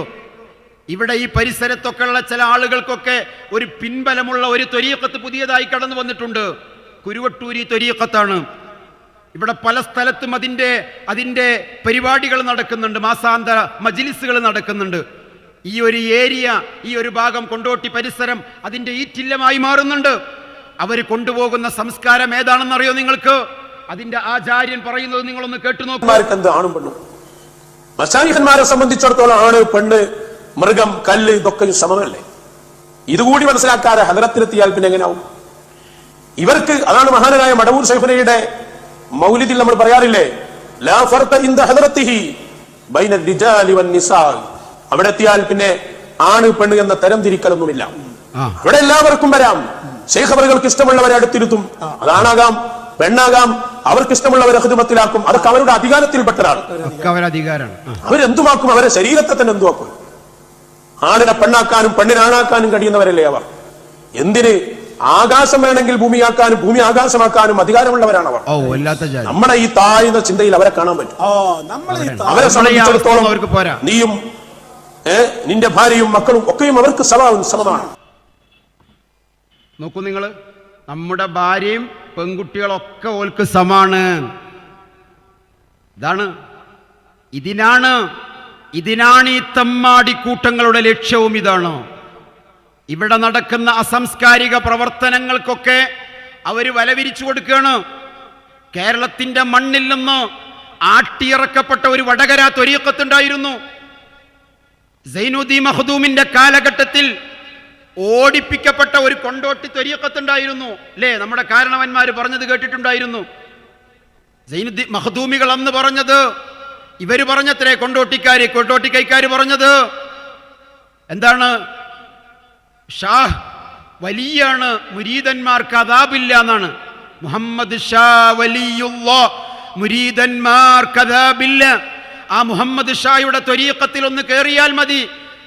ഇവിടെ ഈ പരിസരത്തൊക്കെ ഉള്ള ചില ആളുകൾക്കൊക്കെ ഒരു പിൻബലമുള്ള ഒരു ത്വരീഖത്ത് പുതിയതായി കടന്നു വന്നിട്ടുണ്ട്. കുരുവട്ടൂരി ത്വരീഖത്താണ്. ഇവിടെ പല സ്ഥലത്തും അതിൻ്റെ പരിപാടികൾ നടക്കുന്നുണ്ട്, മാസാന്തര മജ്ലിസുകൾ നടക്കുന്നുണ്ട്. ഈ ഒരു ഏരിയ, ഈ ഒരു ഭാഗം, കൊണ്ടോട്ടി പരിസരം അതിൻ്റെ ഈറ്റില്ലമായി മാറുന്നുണ്ട്. അവർ കൊണ്ടുപോകുന്ന സംസ്കാരം ഏതാണെന്നറിയോ നിങ്ങൾക്ക്? അതിന്റെ ആചാര്യൻ പറയുന്നത് നിങ്ങളൊന്ന് കേട്ടു നോക്കൂ. ആണും പെണ്ണും മശായിഖന്മാരെ സംബന്ധിച്ചിടത്തോളം ആണ്, പെണ്ണ്, മൃഗം, കല്ല് ഇതൊക്കെ സമമല്ലേ? ഇതുകൂടി മനസ്സിലാക്കാതെ ഹദറത്തിലെത്തിയാൽ പിന്നെ എങ്ങനെയാവും ഇവർക്ക്? അതാണ് മഹാനായ മടവൂർ ശൈഖുനയുടെ മൗലിദിൽ നമ്മൾ പറയാറില്ലേ, ലാ ഫർഖ ഇൻദ ഹദറത്തിഹി ബൈന റിജാലി വന്നിസാ. അവിടെ എത്തിയാൽ പിന്നെ ആണ് പെണ്ണ് എന്ന തരം തിരിക്കലൊന്നുമില്ല. അവിടെ എല്ലാവർക്കും വരാം. ശൈഖ് അവർക്ക് ഇഷ്ടമുള്ളവരെ അടുത്തിരുത്തും. അതാണാകാം, പെണ്ണാകാം, അവർക്ക് ഇഷ്ടമുള്ളവരെ ഖിദ്മത്തിലാക്കും. അതൊക്കെ അവരുടെ അധികാരത്തിൽപ്പെട്ടതാണ്. അവരെന്തുമാക്കും, അവരെ ശരീരത്തെ തന്നെ എന്തുമാക്കും. ആണിനെ പെണ്ണാക്കാനും പെണ്ണിനെ ആണാക്കാനും കഴിയുന്നവരല്ലേ അവർ. എന്തിന്? ആകാശം വേണമെങ്കിൽ ഭൂമിയാക്കാനും ഭൂമി ആകാശമാക്കാനും അധികാരമുള്ളവരാണ് അവർ. നമ്മുടെ ഈ താഴ്ന്ന ചിന്തയിൽ അവരെ കാണാൻ പറ്റും. അവരെ സംബന്ധിച്ചിടത്തോളം നീയും നിന്റെ ഭാര്യയും മക്കളും ഒക്കെയും അവർക്ക് സമമാണ്. നോക്കൂ നിങ്ങൾ, നമ്മുടെ ഭാര്യയും പെൺകുട്ടികളൊക്കെ ഓൾക്ക് സമാണ്. ഇതിനാണ് ഈ തമ്മാടിക്കൂട്ടങ്ങളുടെ ലക്ഷ്യവും. ഇതാണ് ഇവിടെ നടക്കുന്ന അസംസ്കാരിക പ്രവർത്തനങ്ങൾക്കൊക്കെ അവർ വലവിരിച്ചു കൊടുക്കുകയാണ്. കേരളത്തിന്റെ മണ്ണിൽ നിന്ന് ആട്ടിയിറക്കപ്പെട്ട ഒരു വടകര ത്വരീഖത്തുണ്ടായിരുന്നു. സൈനുദ്ദീൻ മഖ്ദൂമിന്റെ കാലഘട്ടത്തിൽ ഓടിപ്പിക്കപ്പെട്ട ഒരു കൊണ്ടോട്ടി ത്വരീഖത്തുണ്ടായിരുന്നു അല്ലേ? നമ്മുടെ കാരണവന്മാർ പറഞ്ഞത് കേട്ടിട്ടുണ്ടായിരുന്നു. സൈനുദ്ദീൻ മഖ്ദൂമികൾ അന്ന് പറഞ്ഞത്, ഇവര് പറഞ്ഞത്രേ, കൊണ്ടോട്ടിക്കൈക്കാര് പറഞ്ഞത് എന്താണ്? ഷാഹ് വലിയാണ്, മുരീദന്മാർക്ക് അദാബില്ല എന്നാണ്. മുഹമ്മദ് ഷാ വലിയുള്ളാഹ്, മുരീദന്മാർക്ക് അദാബില്ല. ആ മുഹമ്മദ് ഷായുടെ ത്വരീഖത്തിൽ ഒന്ന് കയറിയാൽ മതി,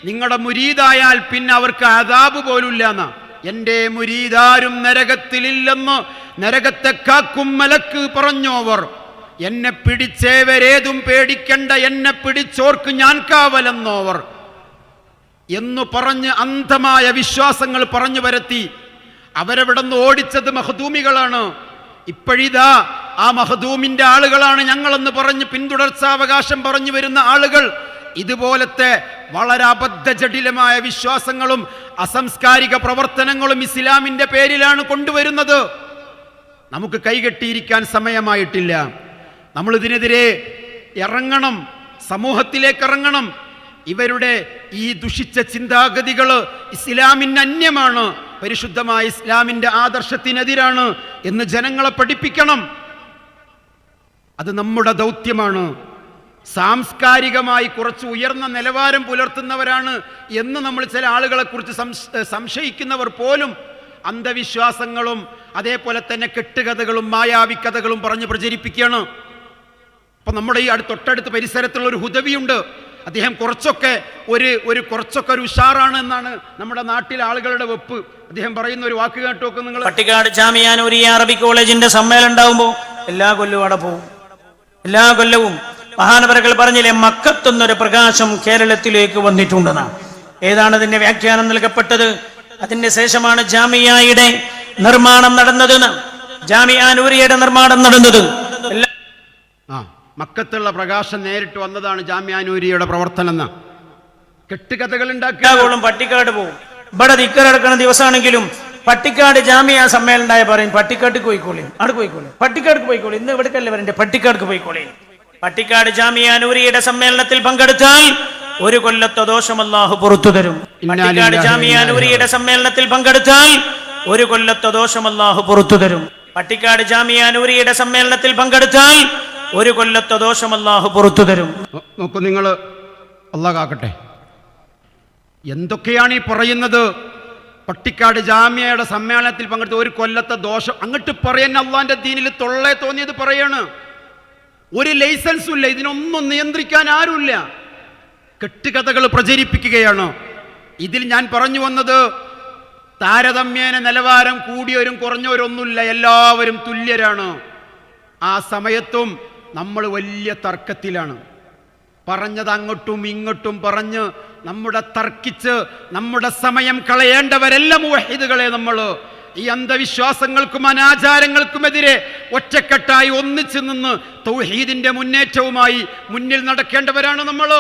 നിങ്ങളുടെ മുരീദായാൽ പിന്നെ അവർക്ക് അദാബ് പോലുമില്ല എന്നാ. എൻ്റെ മുരീദാരും നരകത്തിലില്ലെന്ന് നരകത്തെ കാക്കും മലക്ക് പറഞ്ഞോവർ. എന്നെ പിടിച്ചേവരേതും പേടിക്കണ്ട, എന്നെ പിടിച്ചോർക്ക് ഞാൻ കാവലെന്നോവർ എന്നു പറഞ്ഞ് അന്ധമായ വിശ്വാസങ്ങൾ പറഞ്ഞു വരത്തി അവരവിടുന്ന് ഓടിച്ചത് മഖ്ദൂമികളാണ്. ഇപ്പോഴിതാ ആ മഖ്ദൂമിന്റെ ആളുകളാണ് ഞങ്ങളെന്ന് പറഞ്ഞ് പിന്തുടർച്ചാവകാശം പറഞ്ഞു വരുന്ന ആളുകൾ ഇതുപോലത്തെ വളരെ അബദ്ധജടിലമായ വിശ്വാസങ്ങളും അസംസ്കാരിക പ്രവർത്തനങ്ങളും ഇസ്ലാമിന്റെ പേരിലാണ് കൊണ്ടുവരുന്നത്. നമുക്ക് കൈകെട്ടിയിരിക്കാൻ സമയമായിട്ടില്ല. നമ്മൾ ഇതിനെതിരെ ഇറങ്ങണം, സമൂഹത്തിലേക്ക് ഇറങ്ങണം. ഇവരുടെ ഈ ദുഷിച്ച ചിന്താഗതികൾ ഇസ്ലാമിന് അന്യമാണ്, പരിശുദ്ധമായ ഇസ്ലാമിന്റെ ആദർശത്തിനെതിരാണ് എന്ന് ജനങ്ങളെ പഠിപ്പിക്കണം. അത് നമ്മുടെ ദൗത്യമാണ്. സാംസ്കാരികമായി കുറച്ച് ഉയർന്ന നിലവാരം പുലർത്തുന്നവരാണ് എന്ന് നമ്മൾ ചില ആളുകളെ കുറിച്ച് സംശയിക്കുന്നവർ പോലും അന്ധവിശ്വാസങ്ങളും അതേപോലെ തന്നെ കെട്ടുകഥകളും മായാവിക്കഥകളും പറഞ്ഞ് പ്രചരിപ്പിക്കുകയാണ്. അപ്പൊ നമ്മുടെ ഈ തൊട്ടടുത്ത പരിസരത്തുള്ള ഒരു ഹുദവിയുണ്ട്. അദ്ദേഹം കുറച്ചൊക്കെ ഒരു ഉഷാറാണ് എന്നാണ് നമ്മുടെ നാട്ടിലെ ആളുകളുടെ വെപ്പ്. അദ്ദേഹം പറയുന്ന ഒരു വാക്ക് കേട്ടോക്കെ നിങ്ങൾ. പട്ടിക്കാട് ജാമിഅ നൂരിയ അറബിക് കോളേജിന്റെ സമ്മേളനം ഉണ്ടാവുമ്പോൾ എല്ലാ കൊല്ലവും അവിടെ പോകും. എല്ലാ കൊല്ലവും മഹാനവറുകൾ പറഞ്ഞില്ലേ, മക്കത്തുനിന്നൊരു പ്രകാശം കേരളത്തിലേക്ക് വന്നിട്ടുണ്ടെന്നാണ്. ഏതാണ് അതിന്റെ വ്യാഖ്യാനം നൽകപ്പെട്ടത്? അതിന്റെ ശേഷമാണ് ജാമിഅയുടെ നിർമ്മാണം നടന്നത്, ജാമിഅ നൂരിയയുടെ നിർമ്മാണം നടന്നത്. മക്കത്തുള്ള പ്രകാശം നേരിട്ട് വന്നതാണ് ജാമിഅ നൂരിയയുടെ പ്രവർത്തനം എന്ന് കെട്ടുകഥകൾ ഉണ്ടാക്കിയാലും പട്ടിക്കാട് പോകും. ഇവിടെ ദിക്കറടക്കണ ദിവസമാണെങ്കിലും പട്ടിക്കാട് ജാമിഅ സമ്മേളനം ഉണ്ടായ പറയും പട്ടിക്കാട്ട് പോയിക്കോളി, അവിടെ പോയിക്കോളി, പട്ടിക്കാർക്ക് പോയിക്കോളി, ഇന്ന് എവിടേക്കല്ലേ വരണ്ടേ, പട്ടിക്കാർക്ക് പോയിക്കോളി. പട്ടിക്കാട് ജാമിഅ നൂരിയയുടെ സമ്മേളനത്തിൽ പങ്കെടുത്താൽ ഒരു കൊല്ലത്തെ ദോഷം അല്ലാഹു പുറത്തു തരും. പട്ടിക്കാട് ജാമിഅ നൂരിയയുടെ സമ്മേളനത്തിൽ പങ്കെടുത്താൽ ഒരു കൊല്ലത്തെ ദോഷം അല്ലാഹു പുറത്തു തരും. പട്ടിക്കാട് ജാമിഅ നൂരിയയുടെ സമ്മേളനത്തിൽ പങ്കെടുത്താൽ ഒരു കൊല്ലത്തെ ദോഷം അല്ലാഹു പുറത്തു തരും. നോക്കൂ നിങ്ങൾ, അല്ലാഹു കാക്കട്ടെ. എന്തൊക്കെയാണ് ഈ പറയുന്നത്? പട്ടിക്കാട് ജാമിഅയുടെ സമ്മേളനത്തിൽ പങ്കെടുത്ത ഒരു കൊല്ലത്തെ ദോഷം അങ്ങോട്ട് പറയാൻ അള്ളാന്റെ ദീനിൽ തൊള്ളേ തോന്നിയത് പറയാണ്. ഒരു ലൈസൻസും ഇല്ല, ഇതിനൊന്നും നിയന്ത്രിക്കാൻ ആരുമില്ല. കെട്ടുകഥകൾ പ്രചരിപ്പിക്കുകയാണ്. ഇതിൽ ഞാൻ പറഞ്ഞു വന്നത് താരതമ്യേന നിലവാരം കൂടിയവരും കുറഞ്ഞവരൊന്നുമില്ല, എല്ലാവരും തുല്യരാണ്. ആ സമയത്തും നമ്മൾ വലിയ തർക്കത്തിലാണ്. പറഞ്ഞത് അങ്ങോട്ടും ഇങ്ങോട്ടും പറഞ്ഞ് നമ്മുടെ തർക്കിച്ച് നമ്മുടെ സമയം കളയേണ്ടവരെല്ലാം മുവഹിദുകളെ നമ്മൾ ഈ അന്ധവിശ്വാസങ്ങൾക്കും അനാചാരങ്ങൾക്കുമെതിരെ ഒറ്റക്കെട്ടായി ഒന്നിച്ചു നിന്ന് തൗഹീദിന്റെ മുന്നേറ്റവുമായി മുന്നിൽ നടക്കേണ്ടവരാണ് നമ്മൾ.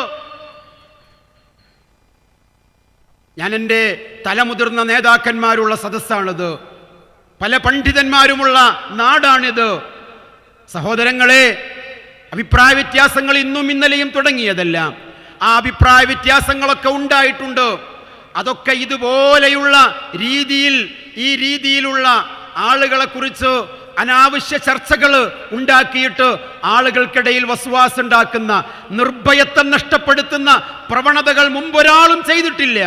ഞാൻ എൻ്റെ തലമുതിർന്ന നേതാക്കന്മാരുള്ള സദസ്സാണിത്, പല പണ്ഡിതന്മാരുമുള്ള നാടാണിത്. സഹോദരങ്ങളെ, അഭിപ്രായ വ്യത്യാസങ്ങൾ ഇന്നും ഇന്നലെയും തുടങ്ങിയതല്ല. ആ അഭിപ്രായ വ്യത്യാസങ്ങളൊക്കെ ഉണ്ടായിട്ടുണ്ട്. അതൊക്കെ ഇതുപോലെയുള്ള ഈ രീതിയിലുള്ള ആളുകളെ കുറിച്ച് അനാവശ്യ ചർച്ചകൾ ഉണ്ടാക്കിയിട്ട് ആളുകൾക്കിടയിൽ വസ്വാസ് ഉണ്ടാക്കുന്ന, നിർഭയത്വം നഷ്ടപ്പെടുത്തുന്ന പ്രവണതകൾ മുമ്പൊരാളും ചെയ്തിട്ടില്ല.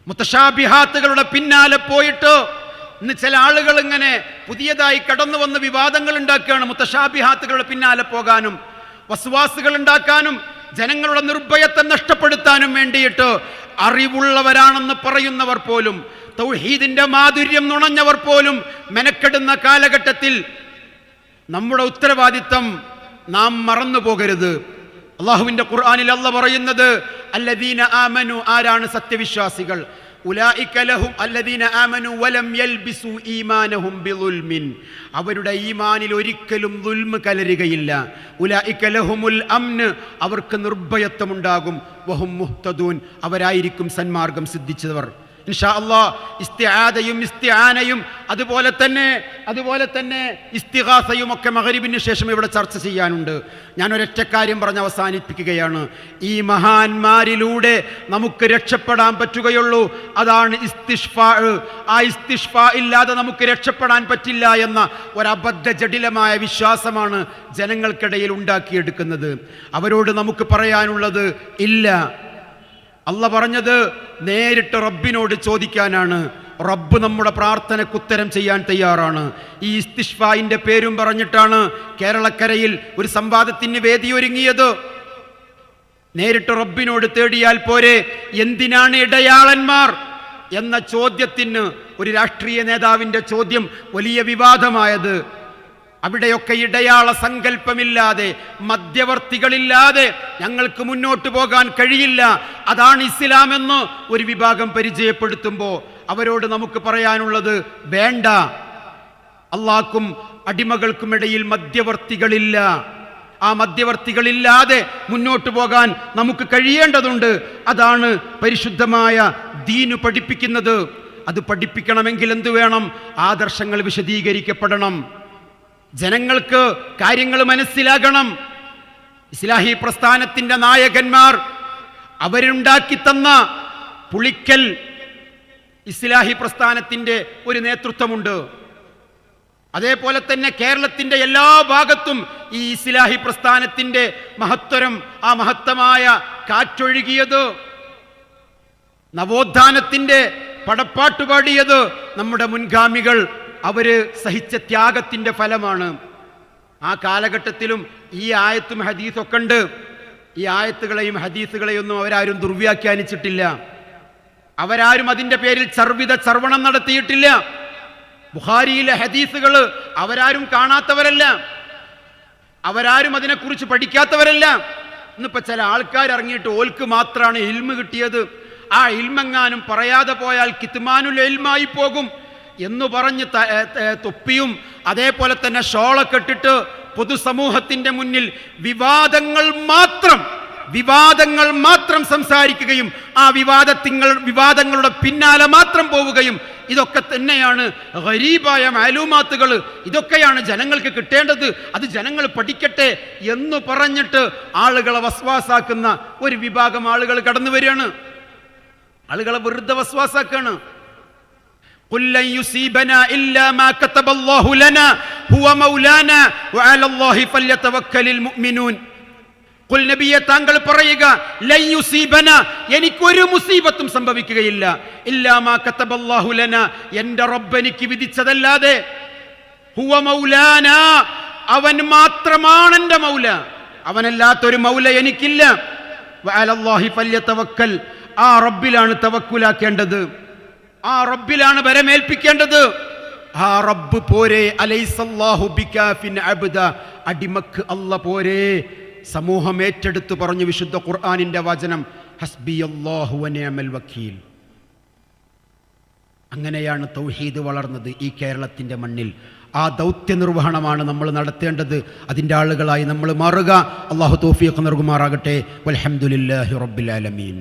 മുത്തശാബിഹാത്തുകളുടെ പിന്നാലെ പോയിട്ട് ഇന്ന് ചില ആളുകൾ ഇങ്ങനെ പുതിയതായി കടന്നു വന്ന് വിവാദങ്ങൾ ഉണ്ടാക്കുകയാണ്. മുത്തശാബിഹാത്തുകളുടെ പിന്നാലെ പോകാനും വസ്വാസുകൾ ഉണ്ടാക്കാനും ജനങ്ങളുടെ നിർഭയത്വം നഷ്ടപ്പെടുത്താനും വേണ്ടിയിട്ട് അറിവുള്ളവരാണെന്ന് പറയുന്നവർ പോലും, തൗഹീദിന്റെ മാധുര്യം നുണഞ്ഞവർ പോലും മെനക്കെടുന്ന കാലഘട്ടത്തിൽ നമ്മുടെ ഉത്തരവാദിത്തം നാം മറന്നു പോകരുത്. അള്ളാഹുവിന്റെ ഖുർആനിൽ അല്ലാഹ് പറയുന്നത് അല്ലദീന ആമനു, ആരാണ് സത്യവിശ്വാസികൾ? ഉലൈക ലഹും അല്ലദീന ആമനു വലം യൽബിസു ഈമാനഹും ബിളുൽമിൻ, അവരുടെ ഈമാനിൽ ഒരിക്കലും ദുൽമ് കലരുകയില്ല. ഉലൈക ലഹുമുൽ അംന്, അവർക്ക് നിർഭയത്വമുണ്ടാകും. വഹും മുഹ്തദൂൻ, അവരായിരിക്കും സന്മാർഗം സിദ്ധിച്ചവർ. ഇൻഷാ അല്ലാഹ് ഇസ്തിആദയും ഇസ്തിആനയും അതുപോലെ തന്നെ ഇസ്തിഗാസയും ഒക്കെ മഗ്രിബിന് ശേഷം ഇവിടെ ചർച്ച ചെയ്യാനുണ്ട്. ഞാൻ ഒരൊറ്റ കാര്യം പറഞ്ഞ് അവസാനിപ്പിക്കുകയാണ്. ഈ മഹാന്മാരിലൂടെ നമുക്ക് രക്ഷപ്പെടാൻ പറ്റുകയുള്ളൂ. അതാണ് ഇസ്തിഷ്ഫാ. ആ ഇസ്തിഷ്ഫാ ഇല്ലാതെ നമുക്ക് രക്ഷപ്പെടാൻ പറ്റില്ല എന്ന ഒരബദ്ധ ജടിലമായ വിശ്വാസമാണ് ജനങ്ങൾക്കിടയിൽ ഉണ്ടാക്കിയെടുക്കുന്നത്. അവരോട് നമുക്ക് പറയാനുള്ളത് ഇല്ല. അല്ലാഹ് പറഞ്ഞത് നേരിട്ട് റബ്ബിനോട് ചോദിക്കാനാണ്. റബ്ബ് നമ്മുടെ പ്രാർത്ഥനയ്ക്ക് ഉത്തരം ചെയ്യാൻ തയ്യാറാണ്. ഈ ഇസ്തിഷ്ഫായിന്റെ പേരും പറഞ്ഞിട്ടാണ് കേരളക്കരയിൽ ഒരു സംവാദത്തിന് വേദി ഒരുങ്ങിയത്. നേരിട്ട് റബ്ബിനോട് തേടിയാൽ പോരെ, എന്തിനാണ് ഇടയാളന്മാർ എന്ന ചോദ്യത്തിന് ഒരു രാഷ്ട്രീയ നേതാവിന്റെ ചോദ്യം വലിയ വിവാദമായത്. അവിടെയൊക്കെ ഇടയാള സങ്കല്പമില്ലാതെ, മധ്യവർത്തികളില്ലാതെ ഞങ്ങൾക്ക് മുന്നോട്ട് പോകാൻ കഴിയില്ല, അതാണ് ഇസ്ലാമെന്ന് ഒരു വിഭാഗം പരിചയപ്പെടുത്തുമ്പോൾ അവരോട് നമുക്ക് പറയാനുള്ളത് വേണ്ട. അള്ളാഹ്ക്കും അടിമകൾക്കുമിടയിൽ മധ്യവർത്തികളില്ല. ആ മധ്യവർത്തികളില്ലാതെ മുന്നോട്ട് പോകാൻ നമുക്ക് കഴിയേണ്ടതുണ്ട്. അതാണ് പരിശുദ്ധമായ ദീന് പഠിപ്പിക്കുന്നത്. അത് പഠിപ്പിക്കണമെങ്കിൽ എന്ത് വേണം? ആദർശങ്ങൾ വിശദീകരിക്കപ്പെടണം, ജനങ്ങൾക്ക് കാര്യങ്ങൾ മനസ്സിലാകണം. ഇസ്ലാഹി പ്രസ്ഥാനത്തിന്റെ നായകന്മാർ അവരുണ്ടാക്കി തന്ന പുളിക്കൽ ഇസ്ലാഹി പ്രസ്ഥാനത്തിന്റെ ഒരു നേതൃത്വമുണ്ട്. അതേപോലെ തന്നെ കേരളത്തിന്റെ എല്ലാ ഭാഗത്തും ഈ ഇസ്ലാഹി പ്രസ്ഥാനത്തിന്റെ മഹത്വരം, ആ മഹത്തമായ കാറ്റൊഴുകിയത്, നവോത്ഥാനത്തിന്റെ പടപ്പാട്ടുപാടിയത് നമ്മുടെ മുൻഗാമികൾ അവര് സഹിച്ച ത്യാഗത്തിന്റെ ഫലമാണ്. ആ കാലഘട്ടത്തിലും ഈ ആയത്തും ഹദീസൊക്കെ ഉണ്ട്. ഈ ആയത്തുകളെയും ഹദീസുകളെയും ഒന്നും അവരാരും ദുർവ്യാഖ്യാനിച്ചിട്ടില്ല. അവരാരും അതിന്റെ പേരിൽ ചർവണം നടത്തിയിട്ടില്ല. ബുഖാരിയിലെ ഹദീസുകൾ അവരാരും കാണാത്തവരല്ല, അവരാരും അതിനെക്കുറിച്ച് പഠിക്കാത്തവരല്ല. ഇന്നിപ്പോ ചില ആൾക്കാർ ഇറങ്ങിയിട്ട് ഓൽക്ക് മാത്രമാണ് ഇൽമ് കിട്ടിയത്, ആ ഇൽമെങ്ങാനും പറയാതെ പോയാൽ കിത്മാനുൽ ഇൽമായി പോകും എന്ന് പറഞ്ഞ് തൊപ്പിയും അതേപോലെ തന്നെ ഷോളൊക്കെ ഇട്ടിട്ട് പൊതുസമൂഹത്തിന്റെ മുന്നിൽ വിവാദങ്ങൾ മാത്രം സംസാരിക്കുകയും ആ വിവാദങ്ങളുടെ പിന്നാലെ മാത്രം പോവുകയും, ഇതൊക്കെ തന്നെയാണ് ഗരീബായ മാലൂമാത്തുകൾ, ഇതൊക്കെയാണ് ജനങ്ങൾക്ക് കിട്ടേണ്ടത്, അത് ജനങ്ങൾ പഠിക്കട്ടെ എന്ന് പറഞ്ഞിട്ട് ആളുകളെ വസ്വാസാക്കുന്ന ഒരു വിഭാഗം ആളുകൾ കടന്നു വരികയാണ്. ആളുകളെ വെറുതെ വസ്വാസാക്കാണ്. قل لن يصيبنا إلا ما كتب الله لنا هو مولانا وعلى الله فليتوكل المؤمنون. ഖുൽ നബിയെ താങ്കൾ പറയുക, ലൻ യുസീബന, എനിക്കൊരു മുസീബത്തും സംഭവിക്കുകയില്ല, ഇല്ലാ മാ കതബല്ലാഹു ലനാ, എൻ്റെ റബ്ബ് എനിക്ക് വിധിച്ചതല്ലാതെ, ഹുവ മൗലാന, അവൻ മാത്രമാണ് എൻ്റെ മൗല, അവനല്ലാത്തൊരു മൗല എനിക്കില്ല. വഅലല്ലാഹി ഫല്യതവക്കൽ, ആ റബ്ബിലാണ് തവക്കുലാക്കേണ്ടത്, ആ റബ്ബിലാണ് വരമേൽപ്പിക്കേണ്ടത്. ആ റബ്ബ് പോരെ, അലൈസല്ലാഹു ബികാഫിൻ അബ്ദ, അടിമക്ക് അല്ലാഹ് പോരെ. സമൂഹം ഏറ്റെടുത്ത് പറഞ്ഞു വിശുദ്ധ ഖുർആനിന്റെ വചനം, ഹസ്ബിയല്ലാഹു വനിഅമൽ വക്കീൽ. അങ്ങനെയാണ് തൗഹീദ് വളർന്നത് ഈ കേരളത്തിൻ്റെ മണ്ണിൽ. ആ ദൗത്യ നിർവഹണമാണ് നമ്മൾ നടത്തേണ്ടത്. അതിൻ്റെ ആളുകളായി നമ്മൾ മാറുക. അള്ളാഹു തൗഫീഖ് നൽകുമാറാകട്ടെ. വൽഹംദുലില്ലാഹി റബ്ബിൽ ആലമീൻ.